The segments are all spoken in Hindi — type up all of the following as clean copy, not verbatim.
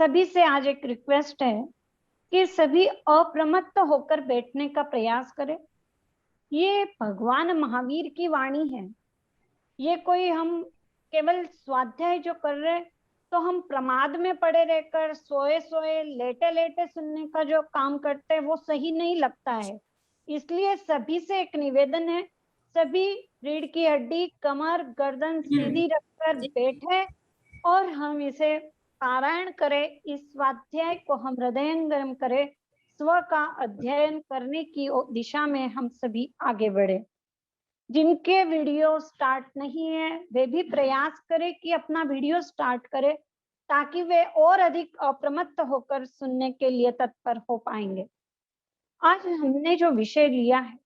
सभी से आज एक रिक्वेस्ट है कि सभी अप्रमत्त होकर बैठने का प्रयास करें। ये भगवान महावीर की वाणी है। ये कोई हम केवल स्वाध्याय जो कर रहे तो हम प्रमाद में पड़े रहकर सोए सोए लेटे लेटे सुनने का जो काम करते हैं वो सही नहीं लगता है। इसलिए सभी से एक निवेदन है, सभी रीढ़ की हड्डी, कमर, गर्दन सीधी रखकर बैठे और हम इसे पारायण करें। इस स्वाध्याय को हम हृदयंगम करें, स्व का अध्ययन करने की दिशा में हम सभी आगे बढ़े। जिनके वीडियो स्टार्ट नहीं है वे भी प्रयास करें कि अपना वीडियो स्टार्ट करें, ताकि वे और अधिक अप्रमत्त होकर सुनने के लिए तत्पर हो पाएंगे। आज हमने जो विषय लिया है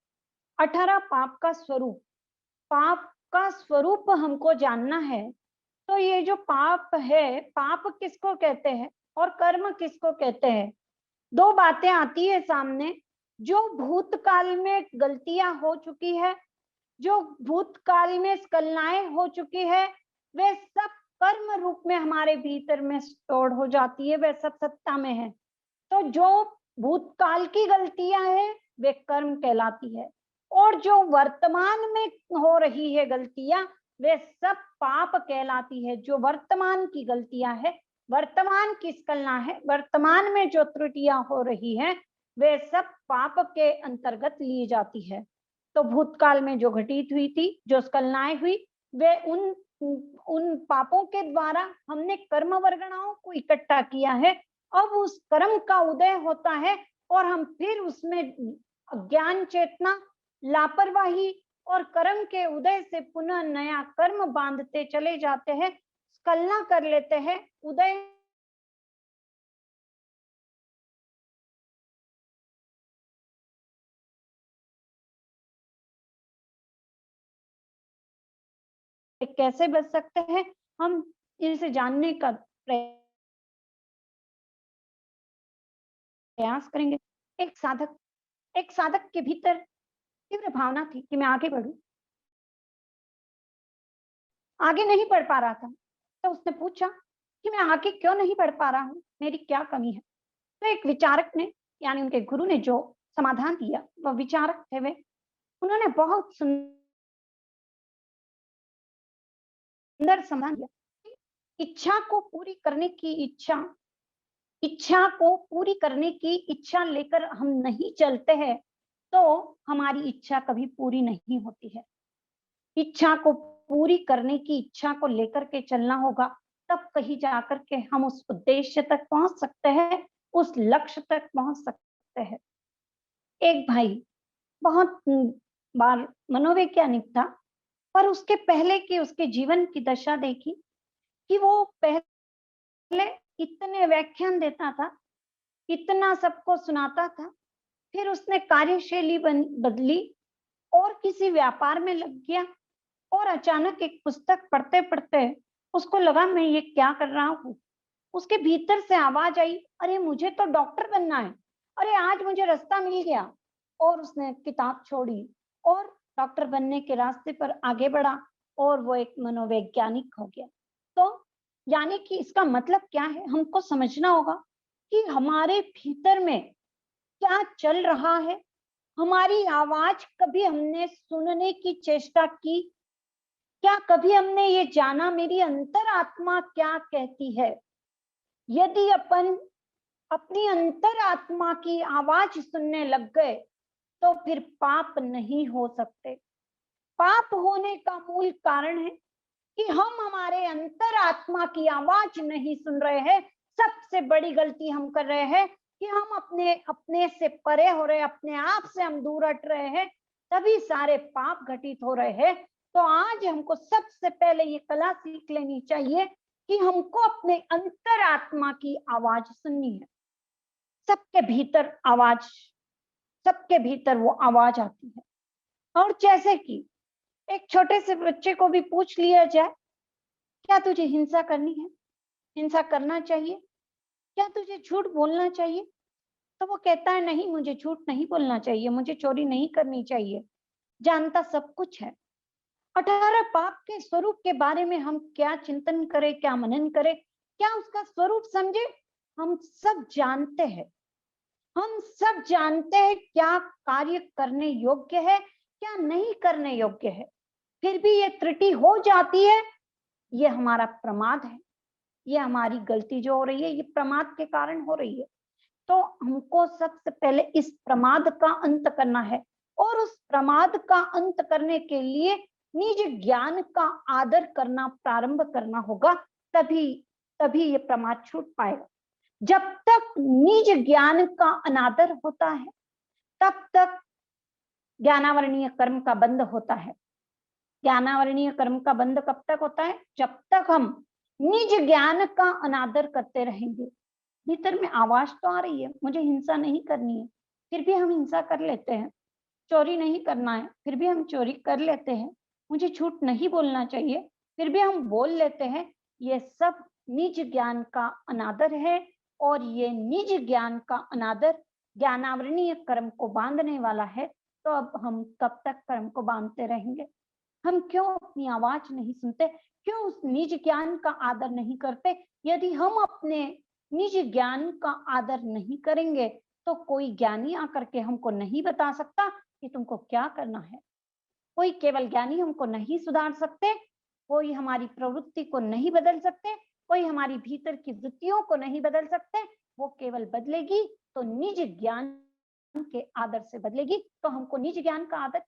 18 पाप का स्वरूप। पाप का स्वरूप हमको जानना है। तो ये जो पाप है, पाप किसको कहते हैं और कर्म किसको कहते हैं? दो बातें आती है सामने। जो भूतकाल में गलतियां हो चुकी है, जो भूतकाल में स्खलनाएं हो चुकी है, वे सब कर्म रूप में हमारे भीतर में स्टोर हो जाती है, वे सब सत्ता में है। तो जो भूतकाल की गलतियां हैं वे कर्म कहलाती है, और जो वर्तमान में हो रही है गलतियां वे सब पाप कहलाती है। जो वर्तमान की गलतियां है, वर्तमान की स्खलना है, वर्तमान में जो त्रुटियां हो रही हैं वे सब पाप के अंतर्गत ली जाती है। तो भूतकाल में जो घटित हुई थी, जो स्खलनाएं हुई, वे उन पापों के द्वारा हमने कर्म वर्गणाओं को इकट्ठा किया है। अब उस कर्म का उदय होता है और हम फिर उसमें ज्ञान, चेतना, लापरवाही और कर्म के उदय से पुनः नया कर्म बांधते चले जाते हैं, स्खलना कर लेते हैं। उदय कैसे बच सकते हैं, हम इसे जानने का प्रयास करेंगे। एक साधक के भीतर तीव्र भावना थी कि मैं आगे बढ़ूं, आगे नहीं बढ़ पा रहा था। तो उसने पूछा कि मैं आगे क्यों नहीं बढ़ पा रहा हूँ, मेरी क्या कमी है? तो एक विचारक ने, यानी उनके गुरु ने जो समाधान दिया, वह विचारक थे वे, उन्होंने बहुत सुंदर समाधान दिया। इच्छा को पूरी करने की इच्छा को पूरी करने की इच्छा लेकर हम नहीं चलते हैं तो हमारी इच्छा कभी पूरी नहीं होती है। इच्छा को पूरी करने की इच्छा को लेकर के चलना होगा, तब कहीं जाकर के हम उस उद्देश्य तक पहुंच सकते हैं, उस लक्ष्य तक पहुंच सकते हैं। एक भाई बहुत बार मनोवैज्ञानिक था, पर उसके पहले की उसके जीवन की दशा देखी कि वो पहले इतने व्याख्यान देता था, इतना सबको सुनाता था, फिर उसने कार्यशैली बदली और किसी व्यापार में लग गया, और अचानक एक पुस्तक पढ़ते पढ़ते उसको लगा मैं ये क्या कर रहा हूँ। उसके भीतर से आवाज आई, अरे मुझे तो डॉक्टर बनना है, अरे आज मुझे रास्ता मिल गया। और उसने किताब छोड़ी और डॉक्टर बनने के रास्ते पर आगे बढ़ा और वो एक मनोवैज्ञानिक हो गया। तो यानी कि इसका मतलब क्या है, हमको समझना होगा कि हमारे भीतर में क्या चल रहा है। हमारी आवाज कभी हमने सुनने की चेष्टा की? क्या कभी हमने ये जाना मेरी अंतरात्मा क्या कहती है? यदि अपन अपनी अंतरात्मा की आवाज सुनने लग गए तो फिर पाप नहीं हो सकते। पाप होने का मूल कारण है कि हम हमारे अंतरात्मा की आवाज नहीं सुन रहे हैं। सबसे बड़ी गलती हम कर रहे हैं कि हम अपने से परे हो रहे, अपने आप से हम दूर हट रहे हैं, तभी सारे पाप घटित हो रहे हैं। तो आज हमको सबसे पहले ये कला सीख लेनी चाहिए कि हमको अपने अंतरात्मा की आवाज सुननी है। सबके भीतर आवाज, सबके भीतर वो आवाज आती है। और जैसे कि एक छोटे से बच्चे को भी पूछ लिया जाए, क्या तुझे हिंसा करनी है, हिंसा करना चाहिए? क्या तुझे झूठ बोलना चाहिए? तो वो कहता है नहीं, मुझे झूठ नहीं बोलना चाहिए, मुझे चोरी नहीं करनी चाहिए। जानता सब कुछ है। 18 पाप के स्वरूप के बारे में हम क्या चिंतन करें, क्या मनन करें, क्या उसका स्वरूप समझे? हम सब जानते हैं, हम सब जानते हैं क्या कार्य करने योग्य है, क्या नहीं करने योग्य है, फिर भी ये त्रुटि हो जाती है। ये हमारा प्रमाद है, ये हमारी गलती जो हो रही है, ये प्रमाद के कारण हो रही है। तो हमको सबसे पहले इस प्रमाद का अंत करना है, और उस प्रमाद का अंत करने के लिए निज ज्ञान का आदर करना प्रारंभ करना होगा, तभी तभी ये प्रमाद छूट पाएगा। जब तक निज ज्ञान का अनादर होता है, तब तक ज्ञानावरणीय कर्म का बंध होता है। ज्ञानावरणीय कर्म का बंध कब तक होता है? जब तक हम निज ज्ञान का अनादर करते रहेंगे। भीतर में आवाज तो आ रही है, मुझे हिंसा नहीं करनी है, फिर भी हम हिंसा कर लेते हैं। चोरी नहीं करना है, फिर भी हम चोरी कर लेते हैं। मुझे झूठ नहीं बोलना चाहिए, फिर भी हम बोल लेते हैं। ये सब निज ज्ञान का अनादर है, और ये निज ज्ञान का अनादर ज्ञानावरणीय कर्म को बांधने वाला है। तो अब हम कब तक कर्म को बांधते रहेंगे? हम क्यों अपनी आवाज नहीं सुनते? क्यों उस निज ज्ञान का आदर नहीं करते? यदि हम अपने निज ज्ञान का आदर नहीं करेंगे, तो कोई ज्ञानी आकर के हमको नहीं बता सकता कि तुमको क्या करना है। कोई केवल ज्ञानी हमको नहीं सुधार सकते, कोई हमारी प्रवृत्ति को नहीं बदल सकते, कोई हमारी भीतर की वृत्तियों को नहीं बदल सकते। वो केवल बदलेगी तो निज ज्ञान के आदर से बदलेगी। तो हमको निज ज्ञान का आदर,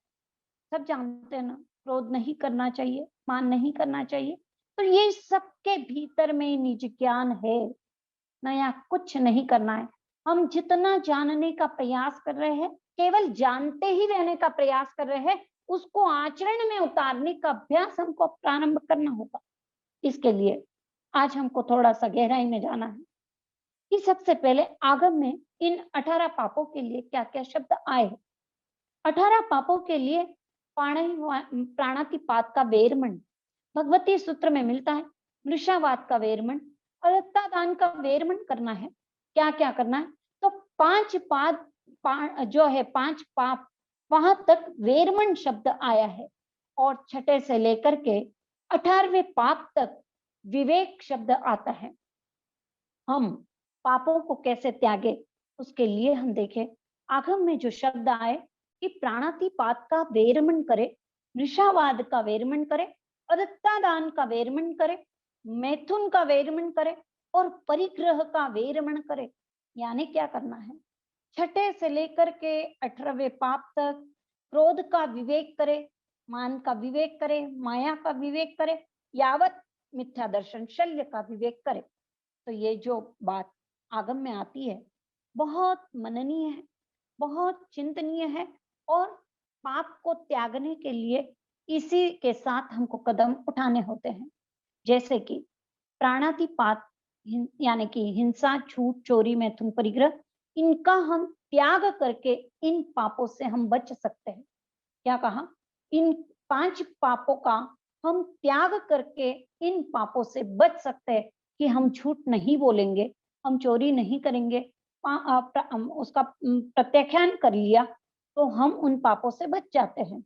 सब जानते हैं ना, क्रोध नहीं करना चाहिए, मान नहीं करना चाहिए। तो ये सबके भीतर में निज ज्ञान है, नया कुछ नहीं करना है। हम जितना जानने का प्रयास कर रहे हैं, केवल जानते ही रहने का प्रयास कर रहे हैं, उसको आचरण में उतारने का अभ्यास हमको प्रारंभ करना होगा। इसके लिए आज हमको थोड़ा सा गहराई में जाना है कि सबसे पहले आगम में इन 18 पापों के लिए क्या क्या शब्द आए। 18 पापों के लिए प्राणातिपात का वेरमण भगवती सूत्र में मिलता है। मृषावाद का वेरमण, अदत्तादान का वेरमण करना है। क्या क्या करना है? तो 5 जो है 5 पाप, वहां तक वेरमण शब्द आया है, और छठे से लेकर के 18वें पाप तक विवेक शब्द आता है। हम पापों को कैसे त्यागे, उसके लिए हम देखें आगम में जो शब्द आए कि प्राणातिपात का वेरमण करे, मृषावाद का वेरमण करे, अदत्तादान का वेरमण करे, मैथुन का वेरमण करे, और परिग्रह का वेरमण करे। यानी क्या करना है? छठे से लेकर के 18वें पाप तक क्रोध का विवेक करे, मान का विवेक करे, माया का विवेक करे, यावत मिथ्या दर्शन शल्य का विवेक करे। तो ये जो बात आगम में आती है, बहुत मननीय है, बहुत चिंतनीय है, और पाप को त्यागने के लिए इसी के साथ हमको कदम उठाने होते हैं। जैसे कि प्राणातिपात यानी कि हिंसा, झूठ, चोरी, मैथुन, परिग्रह, इनका हम त्याग करके इन पापों से हम बच सकते हैं। क्या कहा? इन 5 पापों का हम त्याग करके इन पापों से बच सकते हैं कि हम झूठ नहीं बोलेंगे, हम चोरी नहीं करेंगे। उसका प्रत्याख्यान कर लिया तो हम उन पापों से बच जाते हैं।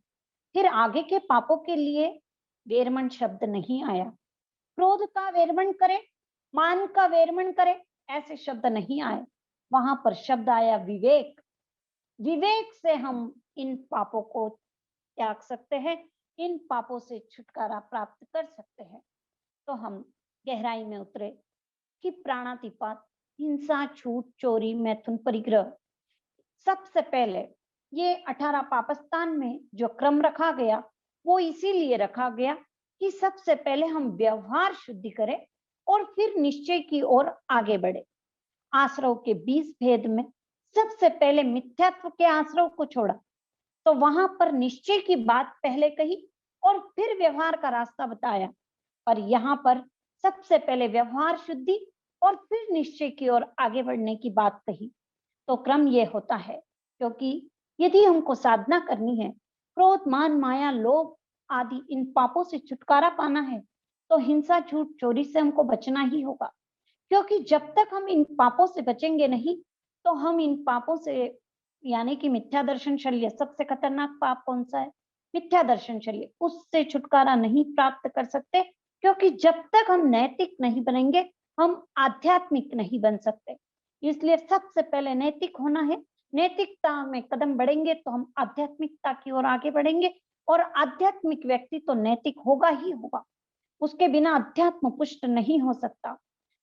फिर आगे के पापों के लिए वेरमण शब्द नहीं आया। क्रोध का वेरमण करे, मान का वेरमण करे, ऐसे शब्द नहीं आए। वहां पर शब्द आया विवेक। विवेक से हम इन पापों को त्याग सकते हैं, इन पापों से छुटकारा प्राप्त कर सकते हैं। तो हम गहराई में उतरे कि प्राणातिपात, हिंसा, झूठ, चोरी, मैथुन, परिग्रह, सबसे पहले ये 18 पापस्थान में जो क्रम रखा गया, वो इसीलिए रखा गया कि सबसे पहले हम व्यवहार शुद्धि करें और फिर निश्चय की ओर आगे बढ़े। आश्रव के 20 भेद में सबसे पहले मिथ्यात्व के आश्रव को छोड़ा, तो वहां पर निश्चय की बात पहले कही और फिर व्यवहार का रास्ता बताया। और यहाँ पर सबसे पहले व्यवहार शुद्धि और फिर निश्चय की ओर आगे बढ़ने की बात कही। तो क्रम ये होता है, क्योंकि यदि हमको साधना करनी है, क्रोध, मान, माया, लोभ आदि इन पापों से छुटकारा पाना है, तो हिंसा, झूठ, चोरी से हमको बचना ही होगा। क्योंकि जब तक हम इन पापों से बचेंगे नहीं, तो हम इन पापों से, यानी कि मिथ्या दर्शन शल्य, सबसे खतरनाक पाप कौन सा है? मिथ्या दर्शन शल्य, उससे छुटकारा नहीं प्राप्त कर सकते। क्योंकि जब तक हम नैतिक नहीं बनेंगे, हम आध्यात्मिक नहीं बन सकते। इसलिए सबसे पहले नैतिक होना है। नैतिकता में कदम बढ़ेंगे तो हम आध्यात्मिकता की ओर आगे बढ़ेंगे, और आध्यात्मिक व्यक्ति तो नैतिक होगा ही होगा। उसके बिना अध्यात्म पुष्ट नहीं हो सकता।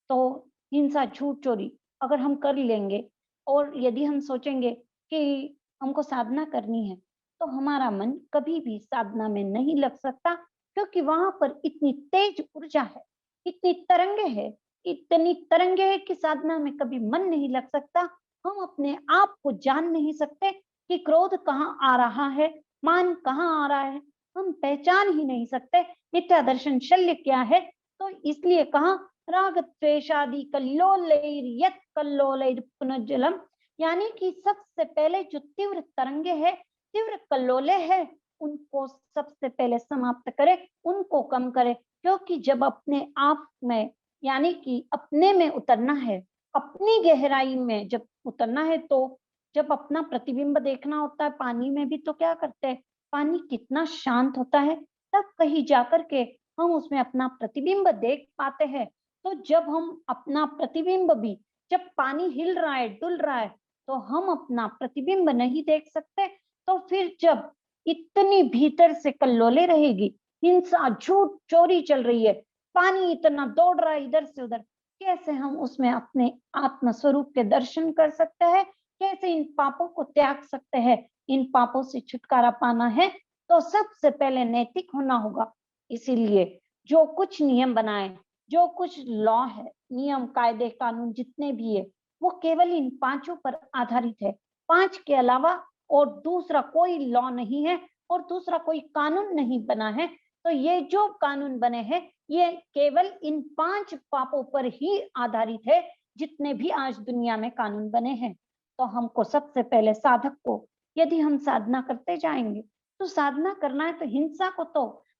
तो हिंसा, झूठ, चोरी अगर हम कर लेंगे, और यदि हम सोचेंगे कि हमको साधना करनी है, तो हमारा मन कभी भी साधना में नहीं लग सकता, क्योंकि वहां पर इतनी तेज ऊर्जा है, इतनी तरंगे है कि साधना में कभी मन नहीं लग सकता। हम अपने आप को जान नहीं सकते कि क्रोध कहाँ आ रहा है, मान कहाँ आ रहा है, हम पहचान ही नहीं सकते मिथ्या दर्शन शल्य क्या है। तो इसलिए कहा, राग द्वेषादि कल्लोलैर यत् कल्लोलैर पुनर्जलम, यानी कि सबसे पहले जो तीव्र तरंगे है, तीव्र कल्लोले है, उनको सबसे पहले समाप्त करे, उनको कम करे। क्योंकि जब अपने आप में, यानी कि अपने में उतरना है, अपनी गहराई में जब उतरना है, तो जब अपना प्रतिबिंब देखना होता है पानी में भी, तो क्या करते हैं, पानी कितना शांत होता है, तब कहीं जाकर के हम उसमें अपना प्रतिबिंब देख पाते हैं। तो जब हम अपना प्रतिबिंब भी, जब पानी हिल रहा है, डुल रहा है, तो हम अपना प्रतिबिंब नहीं देख सकते। तो फिर जब इतनी भीतर से कल्लोले रहेगी, हिंसा, झूठ, चोरी चल रही है, पानी इतना दौड़ रहा है इधर से उधर, कैसे हम उसमें अपने आत्म स्वरूप के दर्शन कर सकते हैं? कैसे इन पापों को त्याग सकते हैं? इन पापों से छुटकारा पाना है तो सबसे पहले नैतिक होना होगा। इसीलिए जो कुछ नियम बनाए, जो कुछ लॉ है, नियम, कायदे, कानून जितने भी है, वो केवल इन पांचों पर आधारित है। पांच के अलावा और दूसरा कोई लॉ नहीं है, और दूसरा कोई कानून नहीं बना है। तो ये जो कानून बने हैं, ये केवल इन पांच पापों पर ही आधारित है, जितने भी आज दुनिया में कानून बने हैं। तो हमको सबसे पहले साधक को, यदि हम साधना करते जाएंगे, तो साधना करना है तो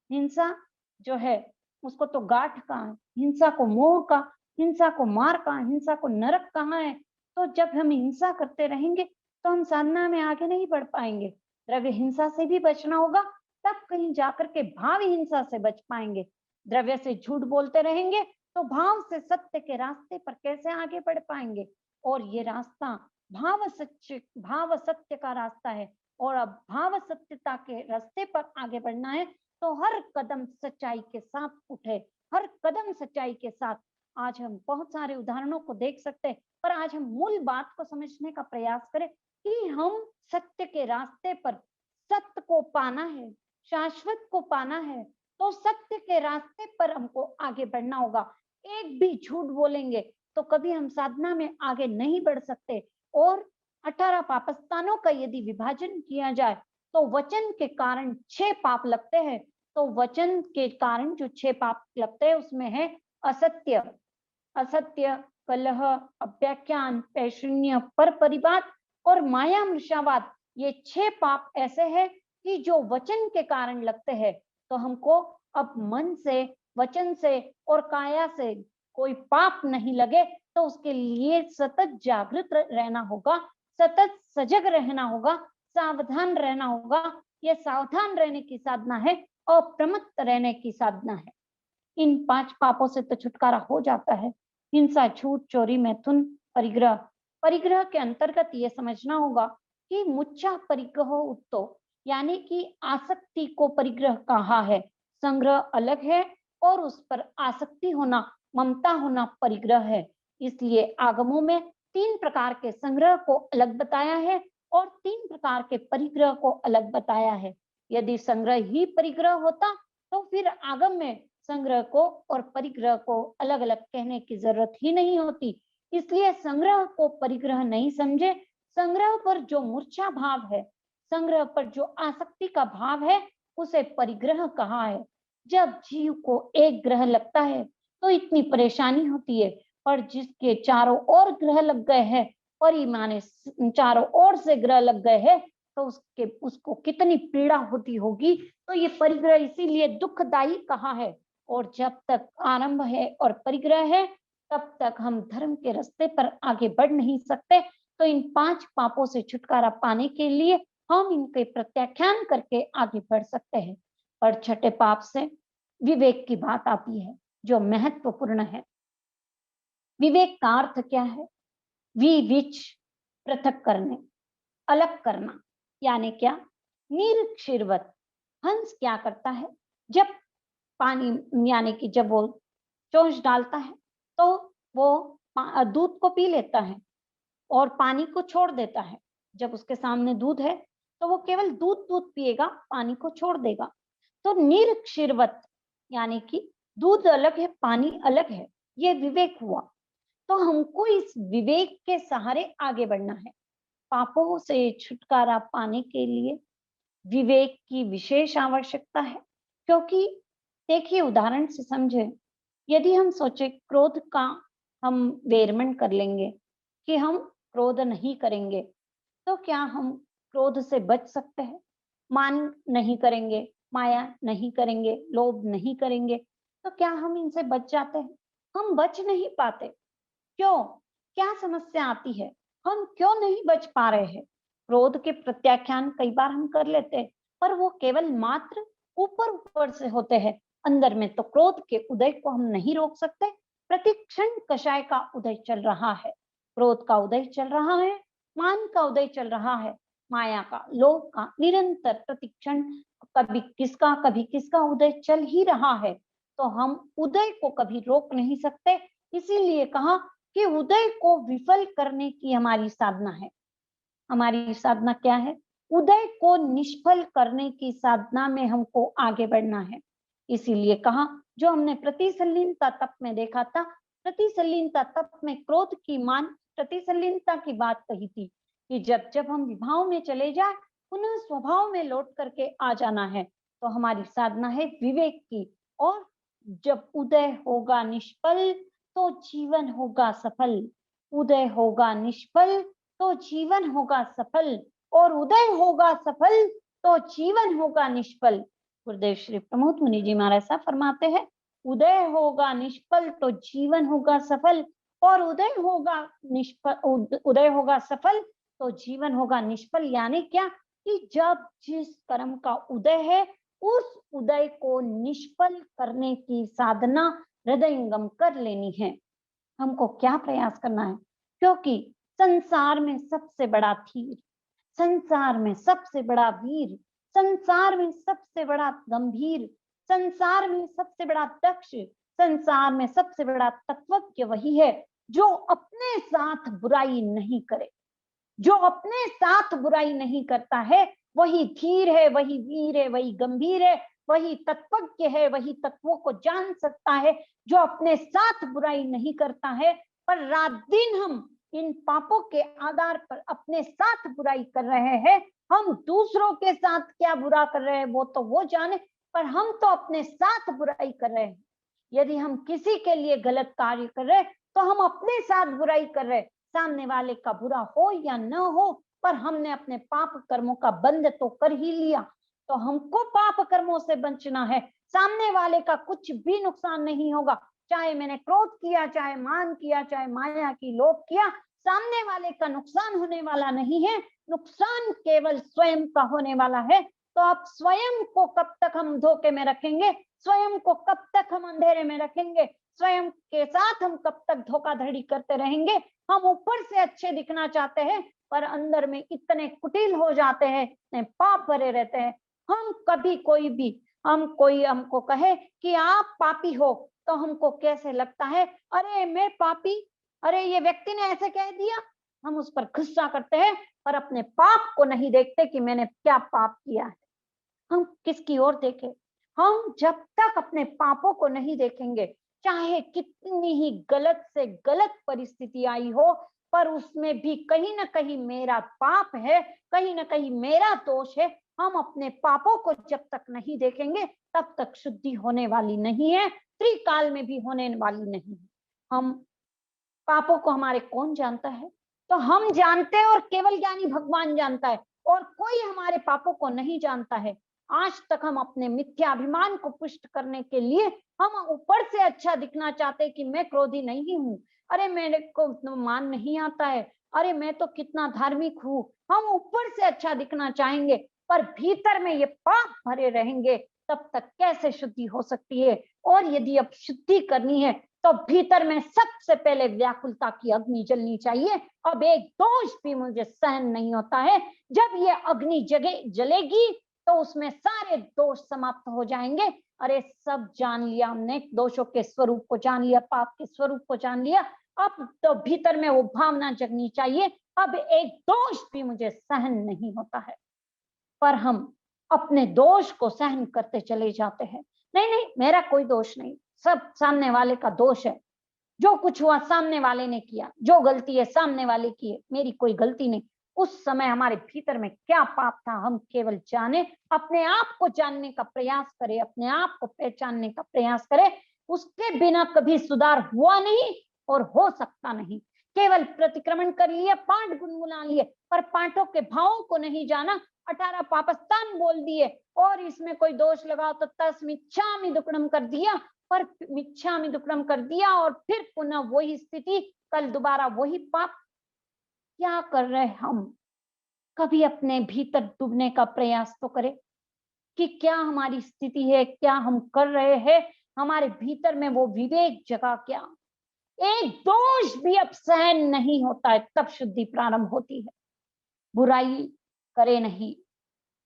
हिंसा जो है उसको तो गांठ कहाँ है, हिंसा को मोह का, हिंसा को मार कहाँ, हिंसा को नरक कहाँ है। तो जब हम हिंसा करते रहेंगे तो हम साधना में आगे नहीं बढ़ पाएंगे। द्रव्य हिंसा से भी बचना होगा, तब कहीं जाकर के भाव हिंसा से बच पाएंगे। द्रव्य से झूठ बोलते रहेंगे तो भाव से सत्य के रास्ते पर कैसे आगे बढ़ पाएंगे? और ये रास्ता भाव सत्य का रास्ता है, और अब भाव सत्यता के रास्ते पर आगे बढ़ना है तो हर कदम सच्चाई के साथ उठे, हर कदम सच्चाई के साथ। आज हम बहुत सारे उदाहरणों को देख सकते हैं, पर आज हम मूल बात को समझने का प्रयास करें कि हम सत्य के रास्ते पर, सत्य को पाना है, शाश्वत को पाना है, तो सत्य के रास्ते पर हमको आगे बढ़ना होगा। एक भी झूठ बोलेंगे तो कभी हम साधना में आगे नहीं बढ़ सकते। और 18 पापस्थानों का यदि विभाजन किया जाए तो वचन के कारण 6 पाप लगते हैं। तो वचन के कारण जो 6 पाप लगते हैं उसमें है असत्य, असत्य, कलह, अव्याख्यान, पैशून्य, पर परिवाद और माया मृषावाद। ये 6 पाप ऐसे हैं कि जो वचन के कारण लगते हैं। तो हमको अब मन से, वचन से और काया से कोई पाप नहीं लगे, तो उसके लिए सतत जागृत रहना होगा, सतत सजग रहना होगा, सावधान रहना होगा। ये सावधान रहने की साधना है और प्रमत्त रहने की साधना है। इन 5 पापों से तो छुटकारा हो जाता है। हिंसा, झूठ, चोरी, मैथुन, परिग्रह। परिग्रह के अंतर्गत ये समझना होगा कि मुच्चा परिग्रह उत्तो, यानी कि आसक्ति को परिग्रह कहा है। संग्रह अलग है और उस पर आसक्ति होना, ममता होना परिग्रह है। इसलिए आगमों में 3 प्रकार के संग्रह को अलग बताया है और 3 प्रकार के परिग्रह को अलग बताया है। यदि संग्रह ही परिग्रह होता तो फिर आगम में संग्रह को और परिग्रह को अलग अलग कहने की जरूरत ही नहीं होती। इसलिए संग्रह को परिग्रह नहीं समझे। संग्रह पर जो मूर्छा भाव है, संग्रह पर जो आसक्ति का भाव है, उसे परिग्रह कहा है। जब जीव को एक ग्रह लगता है तो इतनी परेशानी होती है, पर जिसके चारों ओर ग्रह लग गए हैं, माने चारों ओर से ग्रह लग गए हैं, तो उसको कितनी पीड़ा होती होगी। तो ये परिग्रह इसीलिए दुखदायी कहा है। और जब तक आरंभ है और परिग्रह है, तब तक हम धर्म के रास्ते पर आगे बढ़ नहीं सकते। तो इन 5 पापों से छुटकारा पाने के लिए हम इनके प्रत्याख्यान करके आगे बढ़ सकते हैं। पर छठे पाप से विवेक की बात आती है, जो महत्वपूर्ण है। विवेक का अर्थ क्या है? विच, पृथक करने, अलग करना, यानी क्या? निरक्षीरवत। हंस क्या करता है? जब पानी यानी कि जब वो चोंच डालता है तो वो दूध को पी लेता है और पानी को छोड़ देता है। जब उसके सामने दूध है तो वो केवल दूध पिएगा, पानी को छोड़ देगा। तो निरक्षीरवत यानी कि दूध अलग है, पानी अलग है, ये विवेक हुआ। तो हमको इस विवेक के सहारे आगे बढ़ना है। पापों से छुटकारा पाने के लिए विवेक की विशेष आवश्यकता है। क्योंकि देखिए, उदाहरण से समझे, यदि हम सोचे क्रोध का हम वेरमन कर लेंगे कि हम क्रोध नहीं करेंगे, तो क्या हम क्रोध से बच सकते हैं? मान नहीं करेंगे, माया नहीं करेंगे, लोभ नहीं करेंगे, तो क्या हम इनसे बच जाते हैं? हम बच नहीं पाते। क्यों? क्या समस्या आती है? हम क्यों नहीं बच पा रहे हैं? क्रोध के प्रत्याख्यान कई बार हम कर लेते हैं, पर वो केवल मात्र ऊपर-ऊपर से होते हैं। अंदर में तो क्रोध के उदय को हम नहीं रोक सकते। प्रतिक्षण कषाय का उदय चल रहा है, क्रोध का उदय चल रहा है, मान का उदय चल रहा है, माया का, लोभ का निरंतर प्रतिक्षण कभी किसका उदय चल ही रहा है। तो हम उदय को कभी रोक नहीं सकते। इसीलिए कहा कि उदय को विफल करने की हमारी साधना है। हमारी साधना क्या है? उदय को निष्फल करने की साधना में हमको आगे बढ़ना है। इसीलिए कहा, जो हमने प्रतिसल्लीनता तप में देखा था, प्रतिसल्लीनता तप में क्रोध की मान प्रतिसल्लीनता की बात कही थी कि जब जब हम विभाव में चले जाए, पुनः स्वभाव में लौट करके आ जाना है। तो हमारी साधना है विवेक की। और जब उदय होगा निष्फल तो जीवन होगा सफल। उदय होगा निष्फल तो जीवन होगा सफल, और उदय होगा सफल तो जीवन होगा निष्फल। गुरुदेव श्री प्रमोद मुनि जी महाराज साहब फरमाते हैं, उदय होगा निष्फल तो जीवन होगा सफल, और उदय होगा सफल तो जीवन होगा निष्फल। यानी क्या? कि जब जिस कर्म का उदय है, उस उदय को निष्फल करने की साधना हृदयंगम कर लेनी है। हमको क्या प्रयास करना है? क्योंकि संसार में सबसे बड़ा धीर, संसार में सबसे बड़ा वीर, संसार में सबसे बड़ा गंभीर, संसार में सबसे बड़ा दक्ष, संसार में सबसे बड़ा तत्वज्ञ वही है जो अपने साथ बुराई नहीं करे। जो अपने साथ बुराई नहीं करता है, वही धीर है, वही वीर है, वही गंभीर है, वही तत्वज्ञ है, वही तत्वों को जान सकता है। जो अपने साथ बुराई नहीं करता है, पर रात दिन हम इन पापों के आधार पर अपने साथ बुराई कर रहे हैं। हम दूसरों के साथ क्या बुरा कर रहे हैं वो तो वो जाने, पर हम तो अपने साथ बुराई कर रहे हैं। यदि हम किसी के लिए गलत कार्य कर रहे हैं, तो हम अपने साथ बुराई कर रहे हैं। सामने वाले का बुरा हो या न हो, पर हमने अपने पाप कर्मों का बंध तो कर ही लिया। तो हमको पाप कर्मों से बचना है। सामने वाले का कुछ भी नुकसान नहीं होगा। चाहे मैंने क्रोध किया, चाहे मान किया, चाहे माया की लोभ किया, सामने वाले का नुकसान होने वाला नहीं है। नुकसान केवल स्वयं का होने वाला है। तो आप स्वयं को कब तक हम धोखे में रखेंगे? स्वयं को कब तक हम अंधेरे में रखेंगे? स्वयं के साथ हम कब तक धोखाधड़ी करते रहेंगे? हम ऊपर से अच्छे दिखना चाहते हैं, पर अंदर में इतने कुटिल हो जाते हैं, इतने पाप भरे रहते हैं। हम कभी कोई हमको कहे कि आप पापी हो, तो हमको कैसे लगता है, अरे मैं पापी, अरे ये व्यक्ति ने ऐसे कह दिया। हम उस पर गुस्सा करते हैं, पर अपने पाप को नहीं देखते कि मैंने क्या पाप किया है। हम किसकी ओर देखें? हम जब तक अपने पापों को नहीं देखेंगे, चाहे कितनी ही गलत से गलत परिस्थिति आई हो, पर उसमें भी कहीं ना कहीं मेरा पाप है, कहीं ना कहीं मेरा दोष है। हम अपने पापों को जब तक नहीं देखेंगे, तब तक शुद्धि होने वाली नहीं है, त्रिकाल में भी होने वाली नहीं है। हम पापों को हमारे कौन जानता है? तो हम जानते हैं, और केवल ज्ञानी भगवान जानता है, और कोई हमारे पापों को नहीं जानता है। आज तक हम अपने मिथ्याभिमान को पुष्ट करने के लिए हम ऊपर से अच्छा दिखना चाहते हैं कि मैं क्रोधी नहीं हूं, अरे मेरे को मान नहीं आता है, अरे मैं तो कितना धार्मिक हूं। हम ऊपर से अच्छा दिखना चाहेंगे, पर भीतर में ये पाप भरे रहेंगे, तब तक कैसे शुद्धि हो सकती है? और यदि अब शुद्धि करनी है, तो भीतर में सबसे पहले व्याकुलता की अग्नि जलनी चाहिए। अब एक दोष भी मुझे सहन नहीं होता है। जब ये अग्नि जलेगी तो उसमें सारे दोष समाप्त हो जाएंगे। अरे सब जान लिया हमने, दोषों के स्वरूप को जान लिया, पाप के स्वरूप को जान लिया। अब तो भीतर में वो भावना जगनी चाहिए, अब एक दोष भी मुझे सहन नहीं होता है। पर हम अपने दोष को सहन करते चले जाते हैं। नहीं नहीं, मेरा कोई दोष नहीं, सब सामने वाले का दोष है। जो कुछ हुआ सामने वाले ने किया, जो गलती है सामने वाले की है, मेरी कोई गलती नहीं। उस समय हमारे भीतर में क्या पाप था हम केवल जाने, अपने आप को जानने का प्रयास करें, अपने आप को पहचानने का प्रयास करें। उसके बिना कभी सुधार हुआ नहीं और हो सकता नहीं। केवल प्रतिक्रमण कर लिया, पाठ गुनगुना लिए, पर पाठों के भावों को नहीं जाना। 18 पापस्थान बोल दिए और इसमें कोई दोष लगाओ तो तस्मिच्छामि दुक्कडम कर दिया, पर मिच्छामि दुक्कडम कर दिया और फिर पुनः वही स्थिति, कल दोबारा वही पाप। क्या कर रहे हम? कभी अपने भीतर डूबने का प्रयास तो करें कि क्या हमारी स्थिति है, क्या हम कर रहे हैं, हमारे भीतर में वो विवेक जगा क्या? एक दोष भी अब सहन नहीं होता है, तब शुद्धि प्रारंभ होती है। बुराई करे नहीं,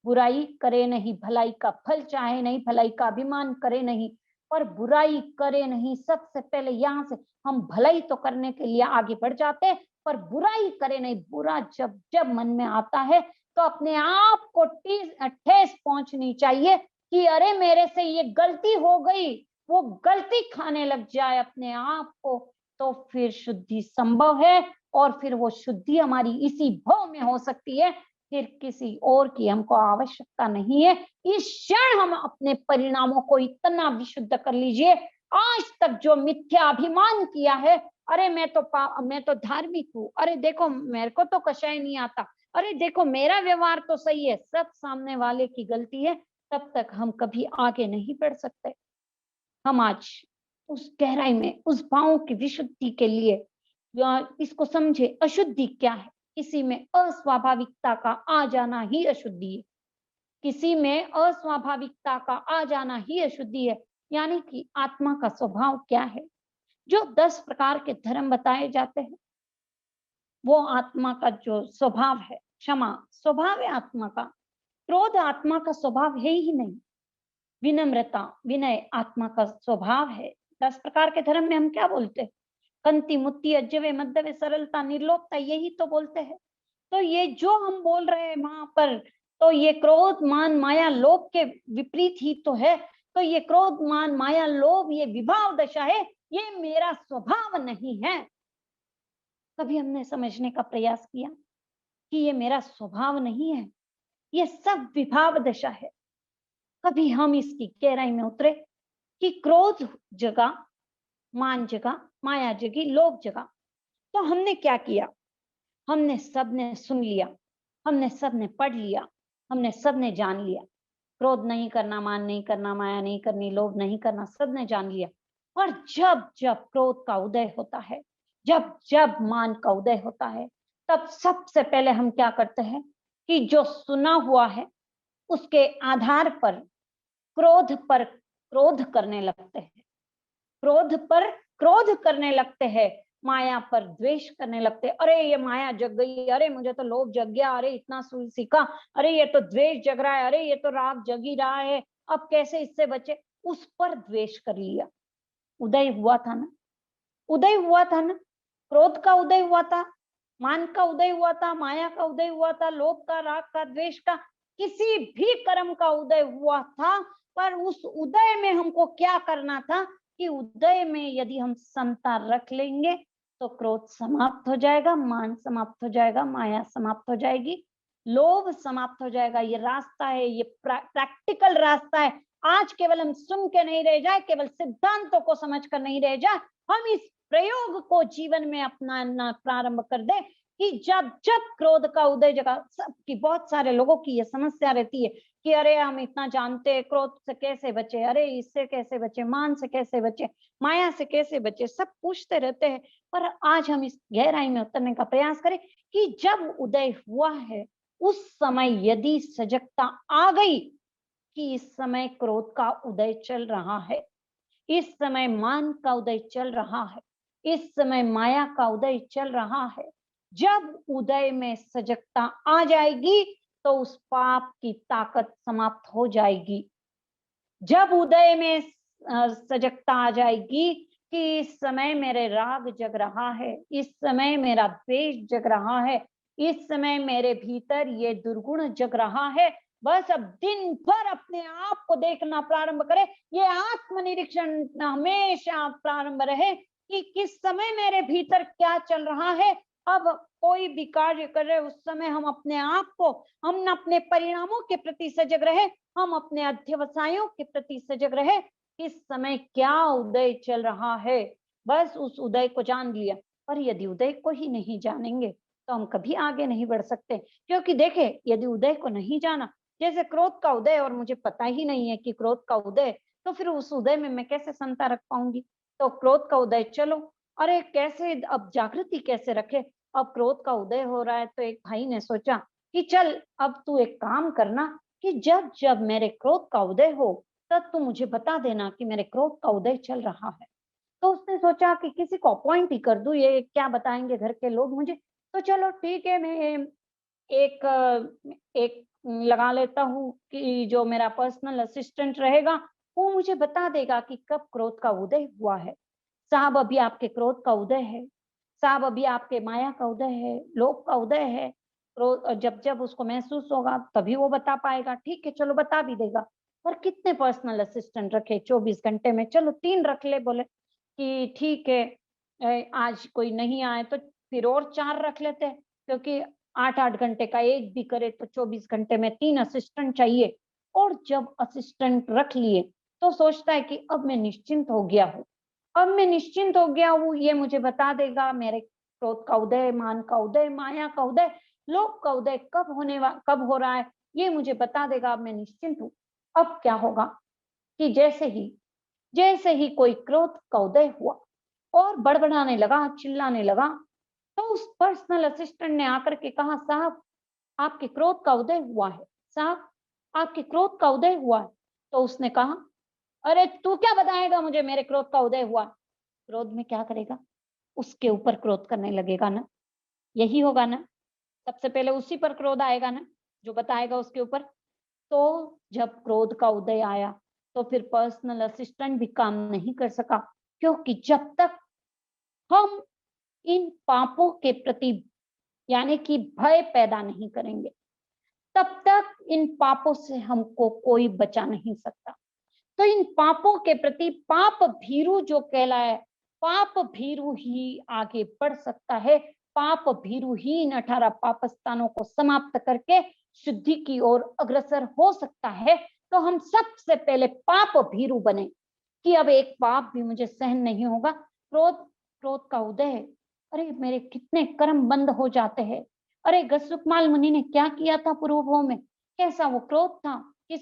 बुराई करे नहीं, भलाई का फल चाहे नहीं, भलाई का अभिमान करे नहीं, पर बुराई करे नहीं। सबसे पहले यहाँ से हम भलाई तो करने के लिए आगे बढ़ जाते हैं, पर बुराई करे नहीं। बुरा जब जब मन में आता है तो अपने आप को ठेस पहुंचनी चाहिए कि अरे मेरे से ये गलती हो गई, वो गलती खाने लग जाए अपने आप को, तो फिर शुद्धि संभव है। और फिर वो शुद्धि हमारी इसी भाव में हो सकती है, फिर किसी और की हमको आवश्यकता नहीं है। इस क्षण हम अपने परिणामों को इतना विशुद्ध कर लीजिए। आज तक जो मिथ्या अभिमान किया है, अरे मैं तो धार्मिक हूँ, अरे देखो मेरे को तो कषाय नहीं आता, अरे देखो मेरा व्यवहार तो सही है, सब सामने वाले की गलती है, तब तक हम कभी आगे नहीं बढ़ सकते। हम आज उस गहराई में, उस भावों की विशुद्धि के लिए इसको समझे, अशुद्धि क्या है। किसी में अस्वाभाविकता का आ जाना ही अशुद्धि है, किसी में अस्वाभाविकता का आ जाना ही अशुद्धि है। यानी कि आत्मा का स्वभाव क्या है? जो 10 प्रकार के धर्म बताए जाते हैं, वो आत्मा का जो स्वभाव है, क्षमा स्वभाव है आत्मा का, क्रोध आत्मा का स्वभाव है ही नहीं, विनम्रता विनय आत्मा का स्वभाव है। 10 प्रकार के धर्म में हम क्या बोलते हैं? कंति मुत्ति अज्जवे मध्यवे सरलता निर्लोभता, यही तो बोलते हैं। तो ये जो हम बोल रहे हैं वहां पर, तो ये क्रोध मान माया लोभ के विपरीत ही तो है। तो ये क्रोध मान माया लोभ, ये विभाव दशा है, ये मेरा स्वभाव नहीं है। कभी हमने समझने का प्रयास किया कि ये मेरा स्वभाव नहीं है, ये सब विभाव दशा है? कभी हम इसकी गहराई में उतरे कि क्रोध जगा, मान जगा, माया जगी, लोभ जगा। तो हमने क्या किया? हमने सबने सुन लिया, हमने सबने पढ़ लिया, हमने सबने जान लिया। क्रोध नहीं करना, मान नहीं करना, माया नहीं करनी, लोभ नहीं करना, सबने जान लिया। और जब जब क्रोध का उदय होता है, जब जब मान का उदय होता है, तब सबसे पहले हम क्या करते हैं कि जो सुना हुआ है उसके आधार पर क्रोध करने लगते हैं, क्रोध पर क्रोध करने लगते हैं, माया पर द्वेष करने लगते हैं। अरे ये माया जग गई, अरे मुझे तो लोभ जग गया, अरे इतना सीखा, अरे ये तो द्वेष जग रहा है, अरे ये तो राग जग ही रहा है, अब कैसे इससे बचे? उस पर द्वेष कर लिया। उदय हुआ था ना, उदय हुआ था ना, क्रोध का उदय हुआ था, मान का उदय हुआ था, माया का उदय हुआ था, लोभ का, राग का, द्वेष का, किसी भी कर्म का उदय हुआ था। पर उस उदय में हमको क्या करना था कि उदय में यदि हम समता रख लेंगे तो क्रोध समाप्त हो जाएगा, मान समाप्त हो जाएगा, माया समाप्त हो जाएगी, लोभ समाप्त हो जाएगा। ये रास्ता है, ये प्रैक्टिकल रास्ता है। आज केवल हम सुन के नहीं रह जाए, केवल सिद्धांतों को समझ कर नहीं रह जाए, हम इस प्रयोग को जीवन में अपनाना प्रारंभ कर दे कि जब जब क्रोध का उदय जगह, सबकी, बहुत सारे लोगों की ये समस्या रहती है कि अरे हम इतना जानते हैं, क्रोध से कैसे बचे, अरे इससे कैसे बचे, मान से कैसे बचे, माया से कैसे बचे, सब पूछते रहते हैं। पर आज हम इस गहराई में उतरने का प्रयास करें कि जब उदय हुआ है उस समय यदि सजगता आ गई कि इस समय क्रोध का उदय चल रहा है, इस समय मान का उदय चल रहा है, इस समय माया का उदय चल रहा है। जब उदय में सजगता आ जाएगी तो उस पाप की ताकत समाप्त हो जाएगी। जब उदय में सजगता आ जाएगी कि इस समय मेरे राग जग रहा है, इस समय मेरा द्वेष जग रहा है, इस समय मेरे भीतर ये दुर्गुण जग रहा है, बस अब दिन भर अपने आप को देखना प्रारंभ करें। ये आत्मनिरीक्षण हमेशा प्रारंभ रहे कि किस समय मेरे भीतर क्या चल रहा है। अब कोई भी कार्य कर रहे उस समय हम अपने आप को, हम अपने परिणामों के प्रति सजग रहे, हम अपने अध्यवसायों के प्रति सजग रहे। इस समय क्या उदय चल रहा है, बस उस उदय को जान लिया। पर यदि उदय को ही नहीं जानेंगे तो हम कभी आगे नहीं बढ़ सकते। क्योंकि देखे, यदि उदय को नहीं जाना, जैसे क्रोध का उदय और मुझे पता ही नहीं है कि क्रोध का उदय, तो फिर उस उदय में मैं कैसे समता रख पाऊंगी। तो क्रोध का उदय चलो, अरे कैसे अब जागृति कैसे रखे। अब क्रोध का उदय हो रहा है तो एक भाई ने सोचा कि चल अब तू एक काम करना कि जब जब मेरे क्रोध का उदय हो तब तू मुझे बता देना कि मेरे क्रोध का उदय चल रहा है। तो उसने सोचा कि किसी को अपॉइंट ही कर दूं, ये क्या बताएंगे घर के लोग मुझे। तो चलो ठीक है, मैं एक एक लगा लेता हूँ कि जो मेरा पर्सनल असिस्टेंट रहेगा वो मुझे बता देगा कि कब क्रोध का उदय हुआ है। साहब अभी आपके क्रोध का उदय है, साहब अभी आपके माया का उदय है, लोभ का उदय है। क्रोध जब जब उसको महसूस होगा तभी वो बता पाएगा। ठीक है चलो बता भी देगा। पर कितने पर्सनल असिस्टेंट रखे 24 घंटे में? चलो 3 रख ले। बोले कि ठीक है, आज कोई नहीं आए तो फिर और 4 रख लेते हैं, क्योंकि 8-8 घंटे का एक भी करे तो 24 घंटे में 3 असिस्टेंट चाहिए। और जब असिस्टेंट रख लिए तो सोचता है कि अब मैं निश्चिंत हो गया हूँ, अब मैं निश्चिंत हो गया हूँ, ये मुझे बता देगा मेरे क्रोध का उदय, मान का उदय, माया का उदय, लोभ का उदय कब हो रहा है, ये मुझे बता देगा, अब मैं निश्चिंत हूँ। अब क्या होगा कि जैसे ही कोई क्रोध का उदय हुआ और बड़बड़ाने लगा, चिल्लाने लगा, तो उस पर्सनल असिस्टेंट ने आकर के कहा, साहब आपके क्रोध का उदय हुआ है, साहब आपके क्रोध का उदय हुआ है। तो उसने कहा, अरे तू क्या बताएगा मुझे मेरे क्रोध का उदय हुआ। क्रोध में क्या करेगा, उसके ऊपर क्रोध करने लगेगा ना, यही होगा ना। सबसे पहले उसी पर क्रोध आएगा ना, जो बताएगा उसके ऊपर। तो जब क्रोध का उदय आया तो फिर पर्सनल असिस्टेंट भी काम नहीं कर सका, क्योंकि जब तक हम इन पापों के प्रति यानी कि भय पैदा नहीं करेंगे तब तक इन पापों से हमको कोई बचा नहीं सकता। तो इन पापों के प्रति पाप भीरु जो कहलाए, पाप भीरु ही आगे बढ़ सकता है। पाप भीरु ही इन 18 पापस्थानों को समाप्त करके शुद्धि की ओर अग्रसर हो सकता है। तो हम सबसे पहले पाप भीरु बने कि अब एक पाप भी मुझे सहन नहीं होगा। क्रोध क्रोध का उदय, अरे मेरे कितने कर्म बंद हो जाते हैं। अरे गसुकमाल मुनि ने क्या किया था पूर्व भव में, कैसा वो क्रोध था कि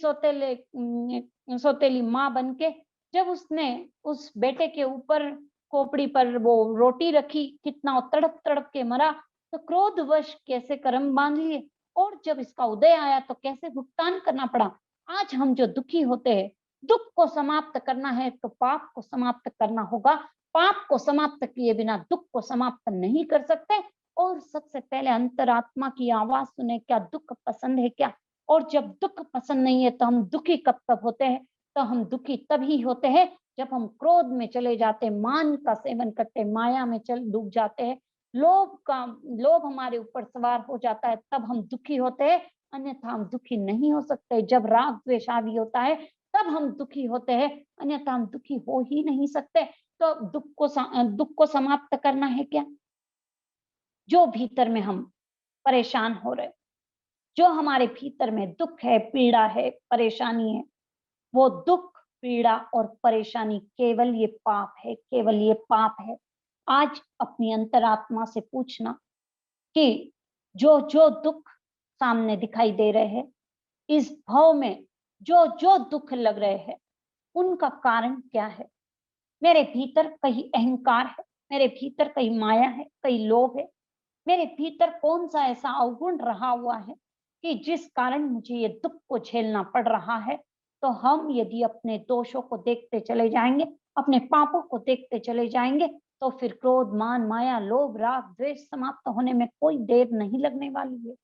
सौतेली माँ बन के जब उसने उस बेटे के ऊपर खोपड़ी पर वो रोटी रखी, कितना तड़प तड़प के मरा। तो क्रोधवश कैसे कर्म बांध लिए, और जब इसका उदय आया तो कैसे भुगतान करना पड़ा। आज हम जो दुखी होते हैं, दुख को समाप्त करना है तो पाप को समाप्त करना होगा। पाप को समाप्त किए बिना दुख को समाप्त नहीं कर सकते। और सबसे पहले अंतरात्मा की आवाज सुने, क्या दुख पसंद है क्या। और जब दुख पसंद नहीं है तो हम दुखी कब होते हैं, तो हम दुखी तभी होते हैं जब हम क्रोध में चले जाते, मान का सेवन करते, माया में चल डूब जाते हैं, लोभ हमारे ऊपर सवार हो जाता है, तब हम दुखी होते हैं। अन्यथा हम दुखी नहीं हो सकते। जब राग द्वेष हावी होता है तब हम दुखी होते हैं, अन्यथा हम दुखी हो ही नहीं सकते। तो दुख को समाप्त करना है क्या, जो भीतर में हम परेशान हो रहे, जो हमारे भीतर में दुख है, पीड़ा है, परेशानी है, वो दुख, पीड़ा और परेशानी केवल ये पाप है, केवल ये पाप है। आज अपनी अंतरात्मा से पूछना कि जो जो दुख सामने दिखाई दे रहे हैं, इस भाव में जो जो दुख लग रहे हैं, उनका कारण क्या है। मेरे भीतर कहीं अहंकार है, मेरे भीतर कहीं माया है, कहीं लोभ है, मेरे भीतर कौन सा ऐसा अवगुण रहा हुआ है कि जिस कारण मुझे ये दुख को झेलना पड़ रहा है। तो हम यदि अपने दोषों को देखते चले जाएंगे, अपने पापों को देखते चले जाएंगे, तो फिर क्रोध, मान, माया, लोभ, राग, द्वेष समाप्त होने में कोई देर नहीं लगने वाली है।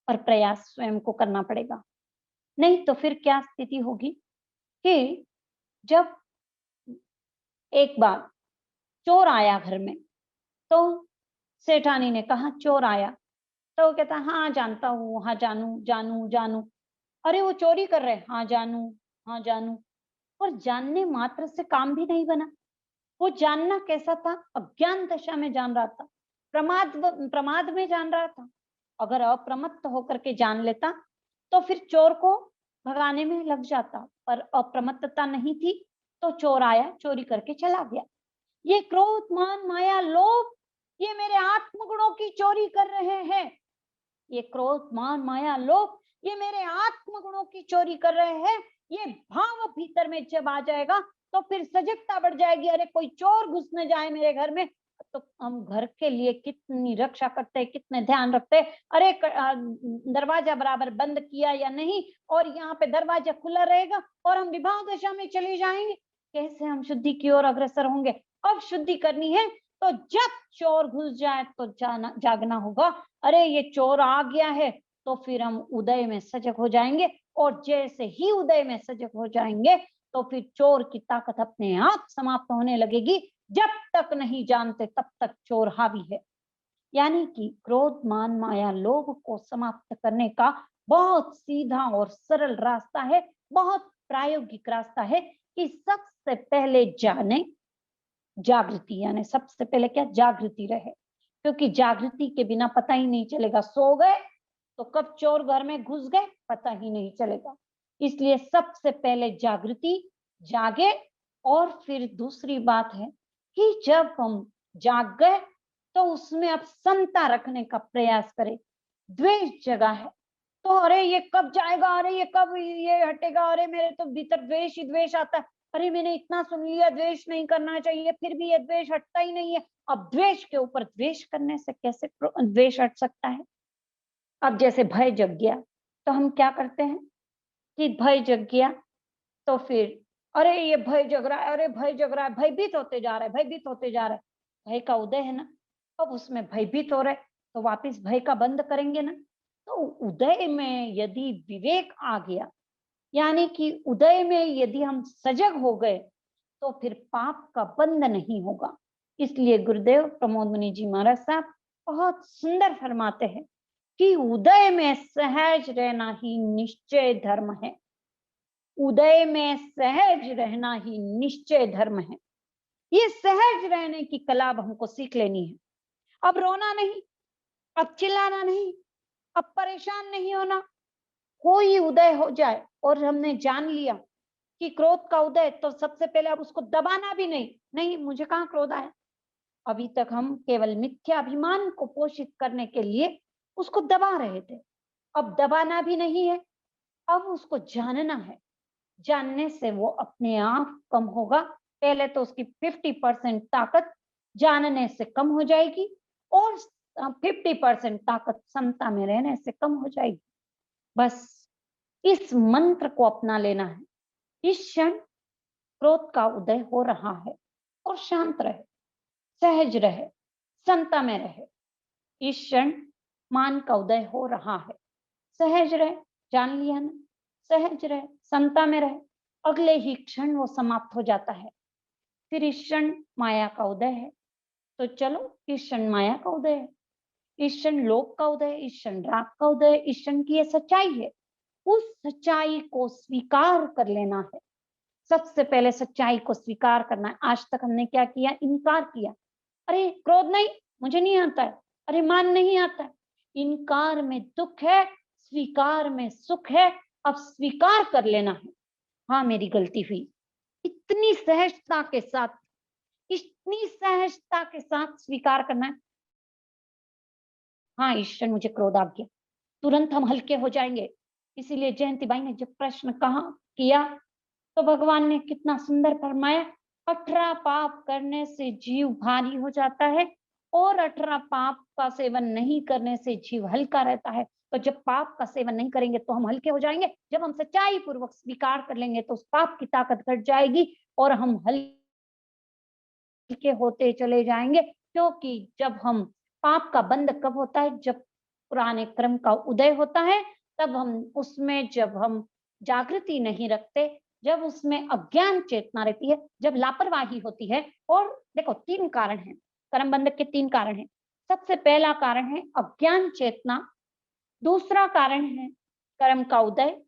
पर प्रयास स्वयं को करना पड़ेगा। नहीं तो फिर क्या स्थिति होगी कि जब एक बार चोर आया घर में, तो सेठानी ने कहा चोर आया, तो वो कहता हाँ जानता हूँ, हाँ जानू जानू जानू। अरे वो चोरी कर रहे, हाँ जानू, हाँ जानू। और जानने मात्र से काम भी नहीं बना। वो जानना कैसा था? अज्ञान दशा में जान रहा था, प्रमाद में जान रहा था। अगर अप्रमत्त होकर के जान लेता तो फिर चोर को भगाने में लग जाता, पर अप्रमत्तता नहीं थी, तो चोर आया, चोरी करके चला गया। ये क्रोध, मान, माया, लोभ, ये मेरे आत्मगुणों की चोरी कर रहे हैं। ये क्रोध, मान, माया, लोभ, ये मेरे आत्मगुणों की चोरी कर रहे हैं। ये भाव भीतर में जब आ जाएगा तो फिर सजगता बढ़ जाएगी। अरे कोई चोर घुस न जाए मेरे घर में, तो हम घर के लिए कितनी रक्षा करते हैं, कितने ध्यान रखते हैं। अरे दरवाजा बराबर बंद किया या नहीं, और यहाँ पे दरवाजा खुला रहेगा और हम विवाह दशा में चले जाएंगे, कैसे हम शुद्धि की ओर अग्रसर होंगे? अब शुद्धि करनी है तो जब चोर घुस जाए तो जागना होगा। अरे ये चोर आ गया है, तो फिर हम उदय में सजग हो जाएंगे, और जैसे ही उदय में सजग हो जाएंगे तो फिर चोर की ताकत अपने आप समाप्त होने लगेगी। जब तक नहीं जानते तब तक चोर हावी है। यानी कि क्रोध, मान, माया, लोभ को समाप्त करने का बहुत सीधा और सरल रास्ता है, बहुत प्रायोगिक रास्ता है कि सबसे पहले जाने, जागृति, यानी सबसे पहले क्या? जागृति रहे। क्योंकि जागृति के बिना पता ही नहीं चलेगा। सो गए तो कब चोर घर में घुस गए पता ही नहीं चलेगा। इसलिए सबसे पहले जागृति, जागे। और फिर दूसरी बात है कि जब हम जाग गए तो उसमें अब समता रखने का प्रयास करें। द्वेष जगा है तो अरे ये कब जाएगा, अरे ये कब ये हटेगा, अरे मेरे तो भीतर द्वेष ही द्वेष आता है। अरे मैंने इतना सुन लिया द्वेष नहीं करना चाहिए, फिर भी ये द्वेष हटता ही नहीं है। अब द्वेष के ऊपर द्वेष करने से कैसे द्वेष हट सकता है? अब जैसे भय जग गया तो हम क्या करते हैं कि भय जग गया तो फिर अरे ये भय जग रहा है, अरे भय जग रहा है, भयभीत होते जा रहा है, भयभीत होते जा रहा है। भय का उदय है ना, अब उसमें भयभीत हो रहे तो वापस भय का बंद करेंगे ना। तो उदय में यदि विवेक आ गया, यानी कि उदय में यदि हम सजग हो गए, तो फिर पाप का बंध नहीं होगा। इसलिए गुरुदेव प्रमोद मुनि जी महाराज साहब बहुत सुंदर फरमाते हैं कि उदय में सहज रहना ही निश्चय धर्म है। उदय में सहज रहना ही निश्चय धर्म है। ये सहज रहने की कला अब हमको सीख लेनी है। अब रोना नहीं, अब चिल्लाना नहीं, अब परेशान नहीं होना। कोई उदय हो जाए और हमने जान लिया कि क्रोध का उदय, तो सबसे पहले अब उसको दबाना भी नहीं। नहीं, मुझे कहाँ क्रोध आया। अभी तक हम केवल मिथ्या अभिमान को पोषित करने के लिए उसको दबा रहे थे। अब दबाना भी नहीं है, अब उसको जानना है। जानने से वो अपने आप कम होगा। पहले तो उसकी 50% ताकत जानने से कम हो जाएगी, और 50% ताकत समता में रहने से कम हो जाएगी। बस इस मंत्र को अपना लेना है। इस क्षण क्रोध का उदय हो रहा है और शांत रहे, सहज रहे, समता में रहे। इस क्षण मान का उदय हो रहा है, सहज रहे, जान लिया ना, सहज रहे, समता में रहे। अगले ही क्षण वो समाप्त हो जाता है। फिर इस क्षण माया का उदय है, तो चलो इस क्षण माया का उदय है, इस क्षण लोभ का उदय, इस क्षण राग का उदय, इस क्षण की ये सच्चाई है। उस सच्चाई को स्वीकार कर लेना है। सबसे पहले सच्चाई को स्वीकार करना है। आज तक हमने क्या किया? इनकार किया। अरे क्रोध नहीं, मुझे नहीं आता है, अरे मान नहीं आता है। इनकार में दुख है, स्वीकार में सुख है। अब स्वीकार कर लेना है, हाँ मेरी गलती हुई। इतनी सहजता के साथ, इतनी सहजता के साथ स्वीकार करना है। हाँ ईश्वर, मुझे क्रोध आ गया, तुरंत हम हल्के हो जाएंगे। इसीलिए जयंती बाई ने जब प्रश्न कहा किया तो भगवान ने कितना सुंदर फरमाया, 18 पाप करने से जीव भारी हो जाता है और 18 पाप का सेवन नहीं करने से जीव हल्का रहता है। तो जब पाप का सेवन नहीं करेंगे तो हम हल्के हो जाएंगे, जब हम सच्चाई पूर्वक स्वीकार कर लेंगे तो उस पाप की ताकत घट जाएगी और हम हल्के होते चले जाएंगे। क्योंकि जब हम पाप का बंध कब होता है, जब पुराने कर्म का उदय होता है, तब हम उसमें, जब हम जागृति नहीं रखते, जब उसमें अज्ञान चेतना रहती है, जब लापरवाही होती है। और देखो 3 कारण हैं, कर्म बंधन के 3 कारण हैं। सबसे पहला कारण है अज्ञान चेतना, दूसरा कारण है कर्म का उदय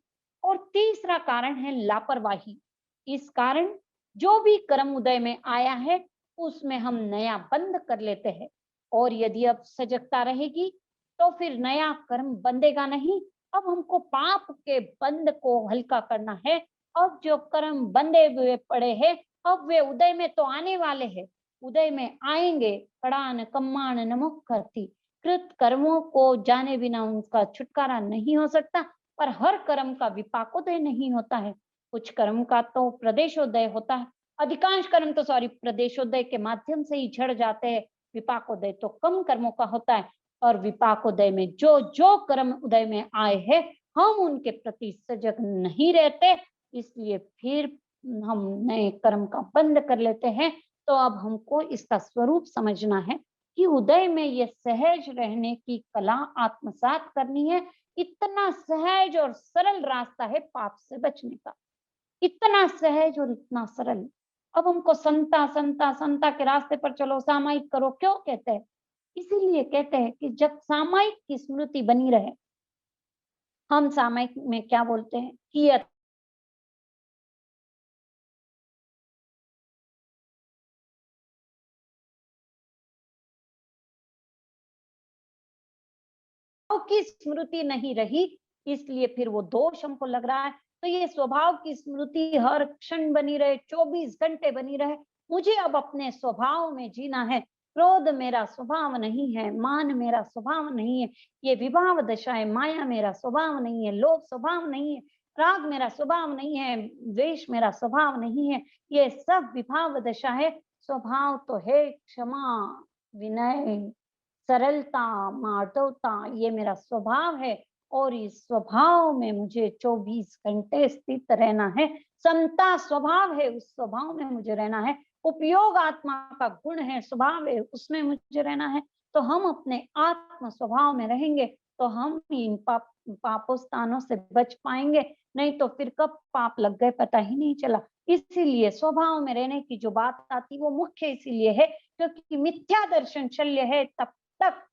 और तीसरा कारण है लापरवाही। इस कारण जो भी कर्म उदय में आया है उसमें हम नया बंध कर लेते हैं, और यदि अब सजगता रहेगी तो फिर नया कर्म बंधेगा नहीं। अब हमको पाप के बंध को हल्का करना है। अब जो कर्म बंधे हुए पड़े हैं, अब वे उदय में तो आने वाले हैं, उदय में आएंगे। कड़ान कम्माण नमक करती, कृत कर्मों को जाने बिना उनका छुटकारा नहीं हो सकता। पर हर कर्म का विपाकोदय नहीं होता है, कुछ कर्म का तो प्रदेशोदय होता है। अधिकांश कर्म तो प्रदेशोदय के माध्यम से ही झड़ जाते हैं, विपाकोदय तो कम कर्मों का होता है। और विपाकोदय में जो जो कर्म उदय में आए हैं, हम उनके प्रति सजग नहीं रहते, इसलिए फिर हम नए कर्म का बंध कर लेते हैं। तो अब हमको इसका स्वरूप समझना है कि उदय में ये सहज रहने की कला आत्मसात करनी है। इतना सहज और सरल रास्ता है पाप से बचने का, इतना सहज और इतना सरल। अब हमको संता संता संता के रास्ते पर चलो, सामायिक करो, क्यों कहते हैं? इसीलिए कहते हैं कि जब सामायिक की स्मृति बनी रहे। हम सामायिक में क्या बोलते हैं? कियत की स्मृति नहीं रही, इसलिए फिर वो दोष हमको लग रहा है। तो ये स्वभाव की स्मृति हर क्षण बनी रहे, 24 घंटे बनी रहे। मुझे अब अपने स्वभाव में जीना है। क्रोध मेरा स्वभाव नहीं है, मान मेरा स्वभाव नहीं है, ये विभाव दशा है। माया मेरा स्वभाव नहीं है, लोभ स्वभाव नहीं है, राग मेरा स्वभाव नहीं है, द्वेष मेरा स्वभाव नहीं है, ये सब विभाव दशा है। स्वभाव तो है क्षमा, विनय, सरलता, माधवता, ये मेरा स्वभाव है। और इस स्वभाव में मुझे 24 घंटे स्थित रहना है। समता स्वभाव है, उस स्वभाव में मुझे रहना है। उपयोग आत्मा का गुण है, स्वभाव है, उसमें मुझे रहना है। तो हम अपने आत्म स्वभाव में रहेंगे तो हम इन पापों स्थानों से बच पाएंगे। नहीं तो फिर कब पाप लग गए पता ही नहीं चला। इसीलिए स्वभाव में रहने की जो बात आती वो मुख्य इसीलिए है क्योंकि मिथ्या दर्शन शल्य है, तब तक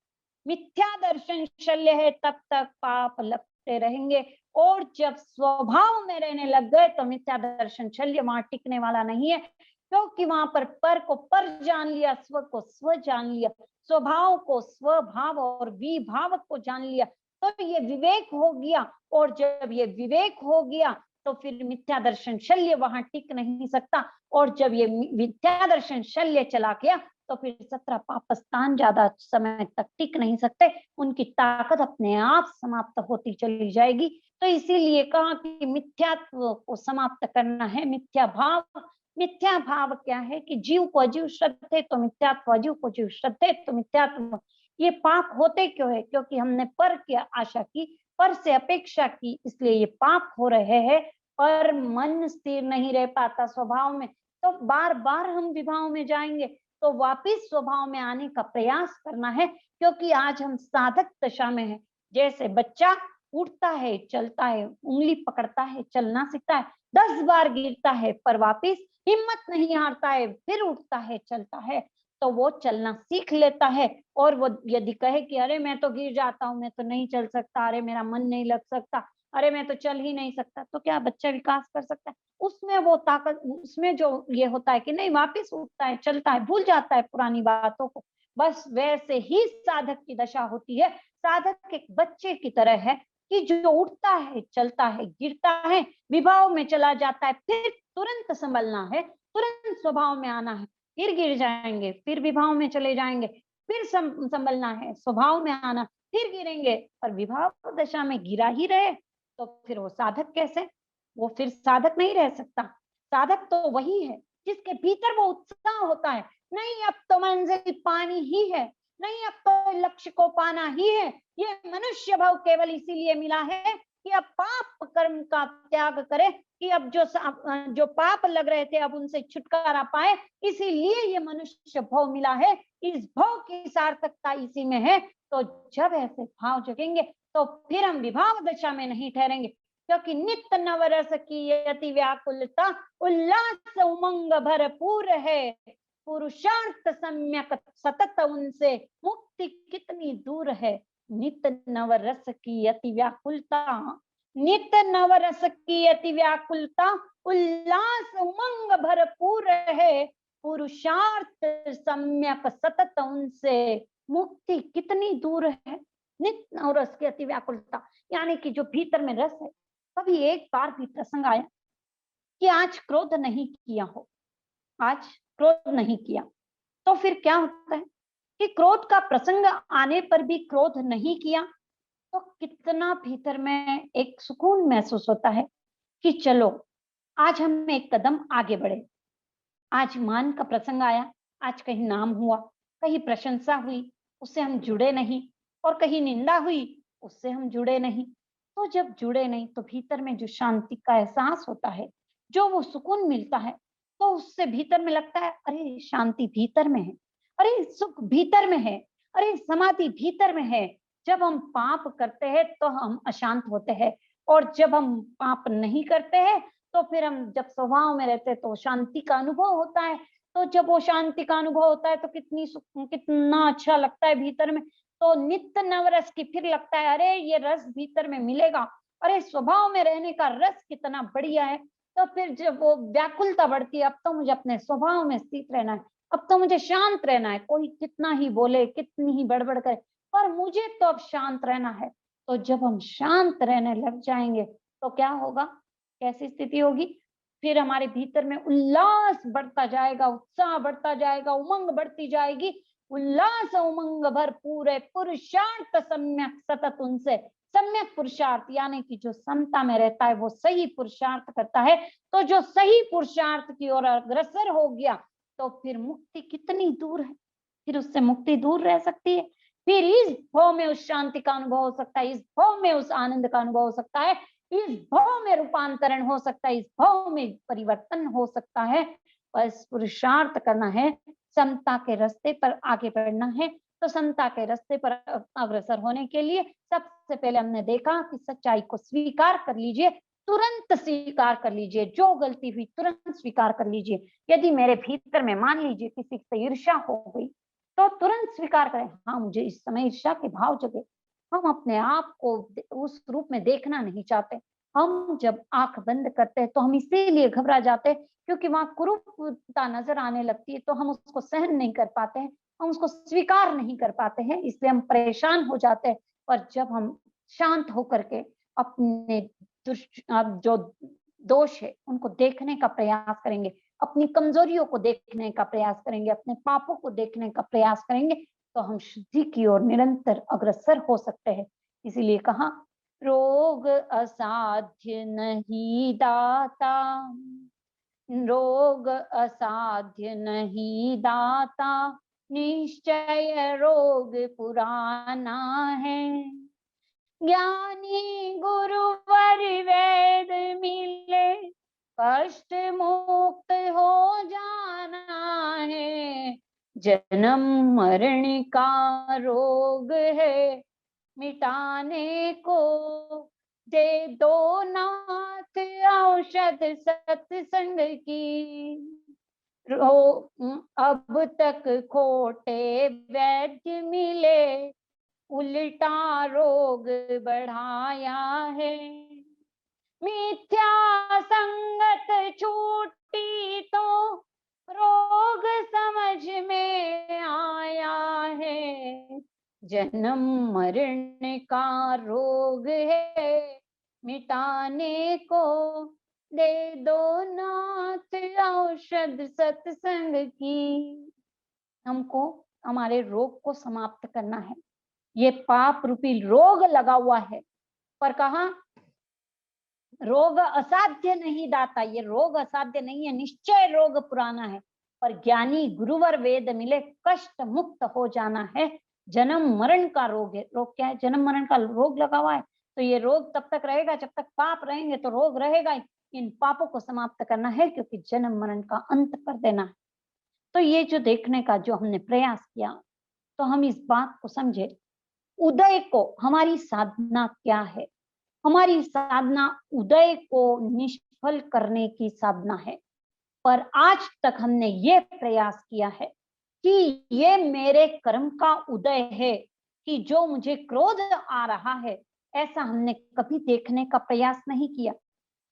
मिथ्या दर्शन शल्य है, तब तक पाप लगते रहेंगे। और जब स्वभाव में रहने लग गए तो मिथ्या दर्शन शल्य वहां टिकने वाला नहीं है, क्योंकि वहां पर को पर जान लिया, स्व को स्व जान लिया, स्वभाव को स्वभाव और विभाव को जान लिया, तो ये विवेक हो गया। और जब ये विवेक हो गया तो फिर मिथ्या दर्शन शल्य वहां टिक नहीं सकता। और जब ये मिथ्या दर्शन शल्य चला गया तो फिर 17 पापस्थान ज्यादा समय तक टिक नहीं सकते, उनकी ताकत अपने आप समाप्त होती चली जाएगी। तो इसीलिए कहा कि मिथ्यात्व को समाप्त करना है। मिथ्या भाव क्या है कि जीव को अजीव श्रद्धे तो मिथ्यात्व, अजीव को जीव श्रद्धे तो मिथ्यात्व। ये पाप होते क्यों है? क्योंकि हमने पर की आशा की, पर से अपेक्षा की, इसलिए ये पाप हो रहे हैं। पर मन स्थिर नहीं रह पाता स्वभाव में, तो बार बार हम विभाव में जाएंगे। तो वापिस स्वभाव में आने का प्रयास करना है, क्योंकि आज हम साधक दशा में हैं। जैसे बच्चा उठता है, चलता है, उंगली पकड़ता है, चलना सीखता है, 10 बार गिरता है पर वापिस हिम्मत नहीं हारता है, फिर उठता है, चलता है, तो वो चलना सीख लेता है। और वो यदि कहे कि अरे मैं तो गिर जाता हूँ, मैं तो नहीं चल सकता, अरे मेरा मन नहीं लग सकता, अरे मैं तो चल ही नहीं सकता, तो क्या बच्चा विकास कर सकता है? उसमें वो ताकत, उसमें जो ये होता है कि नहीं, वापिस उठता है, चलता है, भूल जाता है पुरानी बातों को। बस वैसे ही साधक की दशा होती है। साधक एक बच्चे की तरह है कि जो उठता है, चलता है, गिरता है, विभाव में चला जाता है, फिर तुरंत संभलना है, तुरंत स्वभाव में आना है। फिर गिर जाएंगे, फिर विभाव में चले जाएंगे, फिर संभलना है, स्वभाव में आना, फिर गिरेंगे। पर विभाव दशा में गिरा ही रहे तो फिर वो साधक कैसे? वो फिर साधक नहीं रह सकता। साधक तो वही है जिसके भीतर वो उत्साह होता है, नहीं अब तो मंजिल पानी ही है, नहीं, अब तो लक्ष्य को पाना ही है। ये मनुष्य भाव केवल इसीलिए मिला है कि अब पाप कर्म का त्याग करे, कि अब जो पाप लग रहे थे अब उनसे छुटकारा पाए, इसीलिए ये मनुष्य भाव मिला है। इस भाव की सार्थकता इसी में है। तो जब ऐसे भाव जगेंगे तो फिर हम विभाव दशा में नहीं ठहरेंगे, क्योंकि नित्य नवरस की अति व्याकुलता उल्लास उमंग भरपूर है। पुरुषार्थ सम्यक सतत उनसे मुक्ति कितनी दूर है। नित्य नवरस की अति व्याकुलता, नित्य नवरस की अति व्याकुलता उल्लास उमंग भरपूर है। पुरुषार्थ सम्यक सतत उनसे मुक्ति कितनी दूर है। नित्य नवरस की अति व्याकुलता यानी कि जो भीतर में रस है। कभी एक बार भी प्रसंग आया कि आज क्रोध नहीं किया हो, आज क्रोध नहीं किया, तो फिर क्या होता है कि क्रोध का प्रसंग आने पर भी क्रोध नहीं किया तो कितना भीतर में एक सुकून महसूस होता है कि चलो आज हम एक कदम आगे बढ़े। आज मान का प्रसंग आया, आज कहीं नाम हुआ, कहीं प्रशंसा हुई, उससे हम जुड़े नहीं, और कहीं निंदा हुई, उससे हम जुड़े नहीं। तो जब जुड़े नहीं तो भीतर में जो शांति का एहसास होता है, जो वो सुकून मिलता है, तो उससे भीतर में लगता है अरे शांति भीतर में है, अरे सुख भीतर में है, अरे समाधि भीतर में है। जब हम पाप करते हैं तो हम अशांत होते हैं, और जब हम पाप नहीं करते हैं तो फिर हम जब स्वभाव में रहते हैं तो शांति का अनुभव होता है। तो जब वो शांति का अनुभव होता है तो कितना अच्छा लगता है भीतर में। तो नित्य नवरस की फिर लगता है अरे ये रस भीतर में मिलेगा, अरे स्वभाव में रहने का रस कितना बढ़िया है। तो फिर जब वो व्याकुलता बढ़ती है, अब तो मुझे अपने स्वभाव में स्थित रहना है, अब तो मुझे शांत रहना है, कोई कितना ही बोले, कितनी ही बड़बड़ करे, पर मुझे तो अब शांत रहना है। तो जब हम शांत रहने लग जाएंगे तो क्या होगा, कैसी स्थिति होगी, फिर हमारे भीतर में उल्लास बढ़ता जाएगा, उत्साह बढ़ता जाएगा, उमंग बढ़ती जाएगी। उल्लास उमंग भरपूर है, पुरुषार्थ सम्यक सतत उनसे। सम्यक पुरुषार्थ यानी कि जो समता में रहता है वो सही पुरुषार्थ करता है। तो जो सही पुरुषार्थ की ओर अग्रसर हो गया तो फिर मुक्ति कितनी दूर है, फिर उससे मुक्ति दूर रह सकती है। फिर इस भाव में उस शांति का अनुभव हो सकता है, इस भाव में उस आनंद का अनुभव हो सकता है, इस भाव में रूपांतरण हो सकता है, इस भाव में परिवर्तन हो सकता है। बस पुरुषार्थ करना है, समता के रास्ते पर आगे बढ़ना है। तो समता के रास्ते पर अग्रसर होने के लिए सबसे पहले हमने देखा कि सच्चाई को स्वीकार कर लीजिए, तुरंत स्वीकार कर लीजिए, जो गलती हुई तुरंत स्वीकार कर लीजिए। यदि मेरे भीतर में मान लीजिए किसी से ईर्ष्या हो गई तो तुरंत स्वीकार करें, हाँ मुझे इस समय ईर्ष्या के भाव जगे। हम अपने आप को उस रूप में देखना नहीं चाहते। हम जब आंख बंद करते हैं तो हम इसीलिए घबरा जाते हैं क्योंकि वहां कुरूपता नजर आने लगती है, तो हम उसको सहन नहीं कर पाते हैं, हम उसको स्वीकार नहीं कर पाते हैं, इसलिए हम परेशान हो जाते हैं। पर जब हम शांत होकर के अपने जो दोष है उनको देखने का प्रयास करेंगे, अपनी कमजोरियों को देखने का प्रयास करेंगे, अपने पापों को देखने का प्रयास करेंगे, तो हम शुद्धि की ओर निरंतर अग्रसर हो सकते हैं। इसीलिए कहा रोग असाध्य नहीं दाता, रोग असाध्य नहीं दाता, निश्चय रोग पुराना है। ज्ञानी गुरुवर वेद मिले, कष्ट मुक्त हो जाना है। जन्म मरण का रोग है, मिटाने को दे दो नाथ औषध सत्संग की। अब तक खोटे वैद्य मिले, उल्टा रोग बढ़ाया है। मिथ्या संगत छूटी तो रोग समझ में आया है। जन्म मरण का रोग है, मिटाने को दे दो नाथ औषध सत्संग की। हमको हमारे रोग को समाप्त करना है। ये पाप रूपी रोग लगा हुआ है, पर कहा रोग असाध्य नहीं दाता, ये रोग असाध्य नहीं है, निश्चय रोग पुराना है। पर ज्ञानी गुरुवर वेद मिले, कष्ट मुक्त हो जाना है। जन्म मरण का रोग है। रोग क्या है? जन्म मरण का रोग लगा हुआ है। तो ये रोग तब तक रहेगा जब तक पाप रहेंगे, तो रोग रहेगा ही। इन पापों को समाप्त करना है, क्योंकि जन्म मरण का अंत कर देना है। तो ये जो देखने का जो हमने प्रयास किया, तो हम इस बात को समझे, उदय को हमारी साधना क्या है? हमारी साधना उदय को निष्फल करने की साधना है। पर आज तक हमने ये प्रयास किया है कि ये मेरे कर्म का उदय है, कि जो मुझे क्रोध आ रहा है, ऐसा हमने कभी देखने का प्रयास नहीं किया।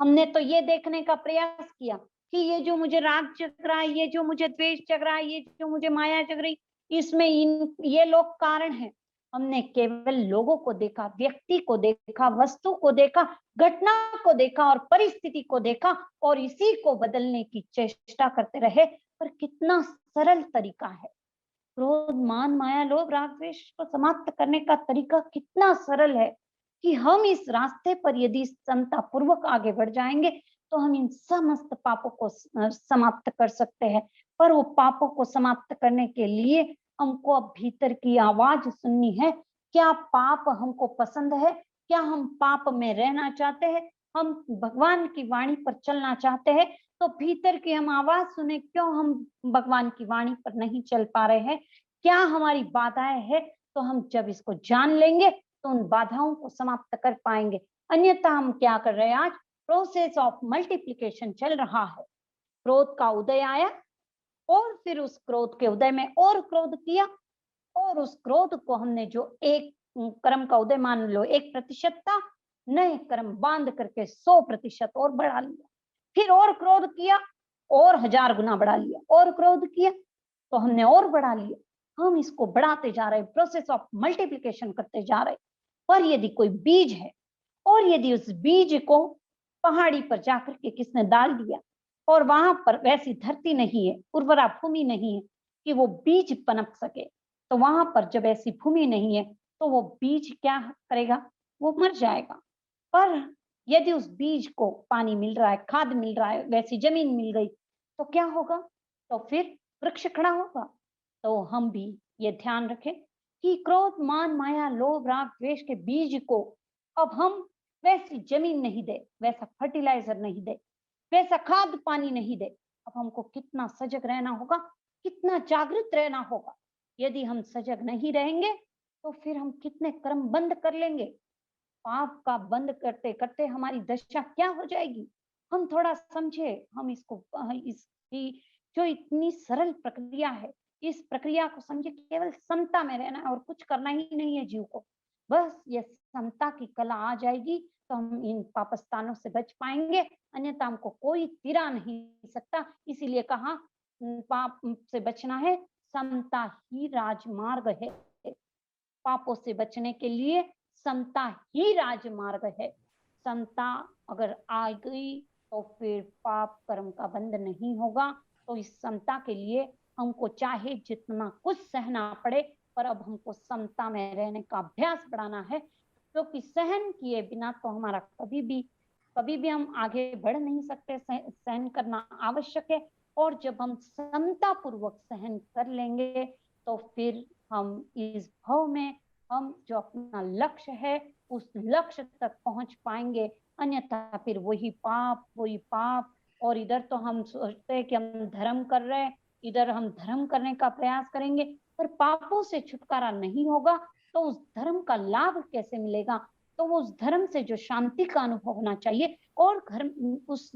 हमने तो ये देखने का प्रयास किया कि ये जो मुझे राग जग रहा है, ये जो मुझे द्वेष जग रहा है, ये जो मुझे माया जग रही, इसमें ये लोग कारण हैं। हमने केवल लोगों को देखा, व्यक्ति को देखा, वस्तु को देखा, घटना को देखा और परिस्थिति को देखा, और इसी को बदलने की चेष्टा करते रहे। पर कितना सरल तरीका है! क्रोध, मान, माया, लोभ, राग, द्वेष को समाप्त करने का तरीका कितना सरल है कि हम इस रास्ते पर यदि समता पूर्वक आगे बढ़ जाएंगे, तो हम इन समस्त पापों को समाप्त कर सकते हैं। पर वो पापों को समाप्त करने के लिए हमको अब भीतर की आवाज सुननी है। क्या पाप हमको पसंद है? क्या हम पाप में रहना चाहते हैं? हम भगवान की वाणी पर चलना चाहते हैं? तो भीतर की हम आवाज सुने, क्यों हम भगवान की वाणी पर नहीं चल पा रहे हैं? क्या हमारी बाधाएं हैं? तो हम जब इसको जान लेंगे, तो उन बाधाओं को समाप्त कर पाएंगे। अन्यथा हम क्या कर रहे हैं? आज प्रोसेस ऑफ मल्टीप्लिकेशन चल रहा है। क्रोध का उदय आया, और फिर उस क्रोध के उदय में और क्रोध किया, और उस क्रोध को हमने जो एक कर्म का उदय मान लो 1% था, नए कर्म बांध करके 100% और बढ़ा लिया। फिर और क्रोध किया, और 1000 गुना बढ़ा लिया, और क्रोध किया तो हमने और बढ़ा लिया। हम इसको बढ़ाते जा रहे हैं, प्रोसेस ऑफ मल्टीप्लिकेशन करते जा रहे हैं। पर यदि कोई बीज है, और यदि उस बीज को पहाड़ी पर जाकर के किसने डाल दिया, और वहां पर वैसी धरती नहीं है, उर्वरा भूमि नहीं है कि वो बीज पनप सके, तो वहां पर जब ऐसी भूमि नहीं है, तो वो बीज क्या करेगा? वो मर जाएगा। पर यदि उस बीज को पानी मिल रहा है, खाद मिल रहा है, वैसी जमीन मिल गई, तो क्या होगा? तो फिर वृक्ष खड़ा होगा। तो हम भी ये ध्यान रखें कि क्रोध, मान, माया, लोभ, राग, द्वेष के बीज को अब हम वैसी जमीन नहीं दे, वैसा फर्टिलाइजर नहीं दे, वैसा खाद पानी नहीं दे। अब हमको कितना सजग रहना होगा, कितना जागृत रहना होगा। यदि हम सजग नहीं रहेंगे, तो फिर हम कितने कर्म बंद कर लेंगे। पाप का बंद करते करते हमारी दशा क्या हो जाएगी, हम थोड़ा समझे। हम इसको इसकी जो इतनी सरल प्रक्रिया है, इस प्रक्रिया को समझे। केवल समता में रहना है और कुछ करना ही नहीं है जीव को। बस ये समता की कला आ जाएगी, तो हम इन पापस्थानों से बच पाएंगे। अन्यथा हमको कोई तिरा नहीं सकता। इसीलिए कहा पाप से बचना है, समता ही राजमार्ग है। पापों से बचने के लिए समता ही राजमार्ग है। समता अगर आ गई, तो फिर पाप कर्म का बंध नहीं होगा। तो इस समता के लिए हमको चाहे जितना कुछ सहना पड़े, पर अब हमको समता में रहने का अभ्यास बढ़ाना है, क्योंकि सहन किए बिना तो हमारा कभी भी हम आगे बढ़ नहीं सकते। सहन करना आवश्यक है। और जब हम समता पूर्वक सहन कर लेंगे, तो फिर हम इस भव में हम जो अपना लक्ष्य है, उस लक्ष्य तक पहुंच पाएंगे। अन्यथा फिर वही पाप। और इधर तो हम सोचते हैं कि हम धर्म कर रहे हैं, इधर हम धर्म करने का प्रयास करेंगे, पर पापों से छुटकारा नहीं होगा, तो उस धर्म का लाभ कैसे मिलेगा? तो वो उस धर्म से जो शांति का अनुभव होना चाहिए, और उस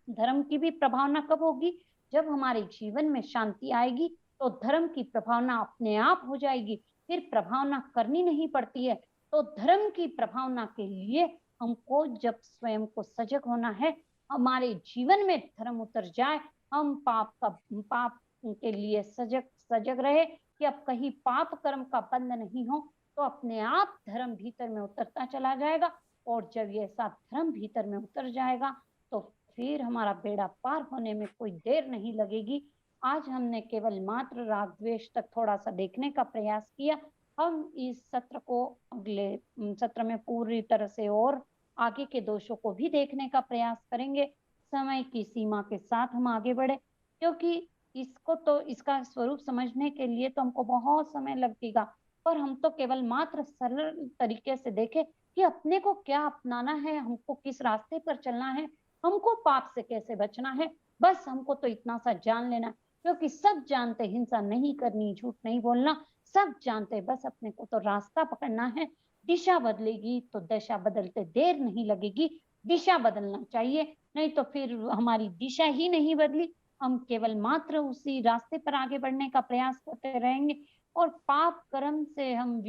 धर्म की भी प्रभावना कब होगी? जब हमारे जीवन में शांति आएगी, तो धर्म की प्रभावना अपने आप हो जाएगी। फिर प्रभावना करनी नहीं पड़ती है। तो धर्म की प्रभावना के लिए हमको जब स्वयं को सजग होना है, हमारे जीवन में धर्म उतर जाए, हम पाप के लिए सजग रहे कि अब कहीं पाप कर्म का बंध नहीं हो, तो अपने आप धर्म भीतर में उतरता चला जाएगा। और जब ये ऐसा धर्म भीतर में उतर जाएगा, तो फिर हमारा बेड़ा पार होने में कोई देर नहीं लगेगी। आज हमने केवल मात्र राग द्वेष तक थोड़ा सा देखने का प्रयास किया। हम इस सत्र को अगले सत्र में पूरी तरह से और आगे के दोषों को भी देखने का प्रयास करेंगे। समय की सीमा के साथ हम आगे बढ़े, क्योंकि इसका स्वरूप समझने के लिए तो हमको बहुत समय लगेगा। पर हम तो केवल मात्र सरल तरीके से देखें कि अपने को क्या अपनाना है, हमको किस रास्ते पर चलना है, हमको पाप से कैसे बचना है, बस हमको तो इतना सा जान लेना है। क्योंकि सब जानते हिंसा नहीं करनी, झूठ नहीं बोलना, सब जानते, बस अपने को तो रास्ता पकड़ना है। दिशा बदलेगी तो दशा बदलते देर नहीं लगेगी। दिशा बदलना चाहिए, नहीं तो फिर हमारी दिशा ही नहीं बदली, हम केवल मात्र उसी रास्ते पर आगे बढ़ने का प्रयास करते रहेंगे और पाप कर्म से हम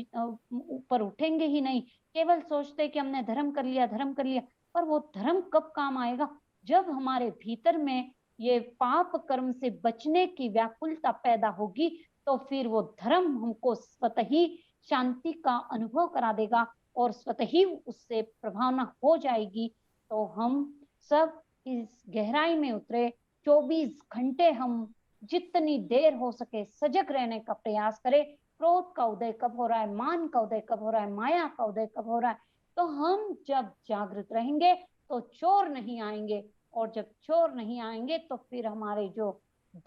ऊपर उठेंगे ही नहीं। केवल सोचते कि हमने धर्म कर लिया, धर्म कर लिया, पर वो धर्म कब काम आएगा? जब हमारे भीतर में ये पाप कर्म से बचने की व्याकुलता पैदा होगी, तो फिर वो धर्म हमको स्वतः ही शांति का अनुभव करा देगा और स्वतः ही उससे प्रभावना हो जाएगी। तो हम सब इस गहराई में उतरे, 24 घंटे हम जितनी देर हो सके सजग रहने का प्रयास करें। क्रोध का उदय कब हो रहा है, मान का उदय कब हो रहा है, माया का उदय कब हो रहा है, तो हम जब जागृत रहेंगे तो चोर नहीं आएंगे, और जब चोर नहीं आएंगे तो फिर हमारे जो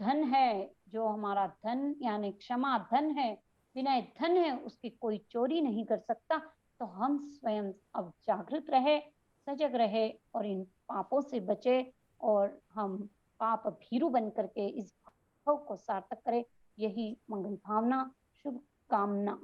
धन है, जो हमारा धन यानी क्षमा धन है, विनय धन है, उसकी कोई चोरी नहीं कर सकता। तो हम स्वयं अब जागृत रहे, सजग रहे और इन पापों से बचे, और हम पाप भीरु बन करके इस भाव को सार्थक करें। यही मंगल भावना, शुभ कामना।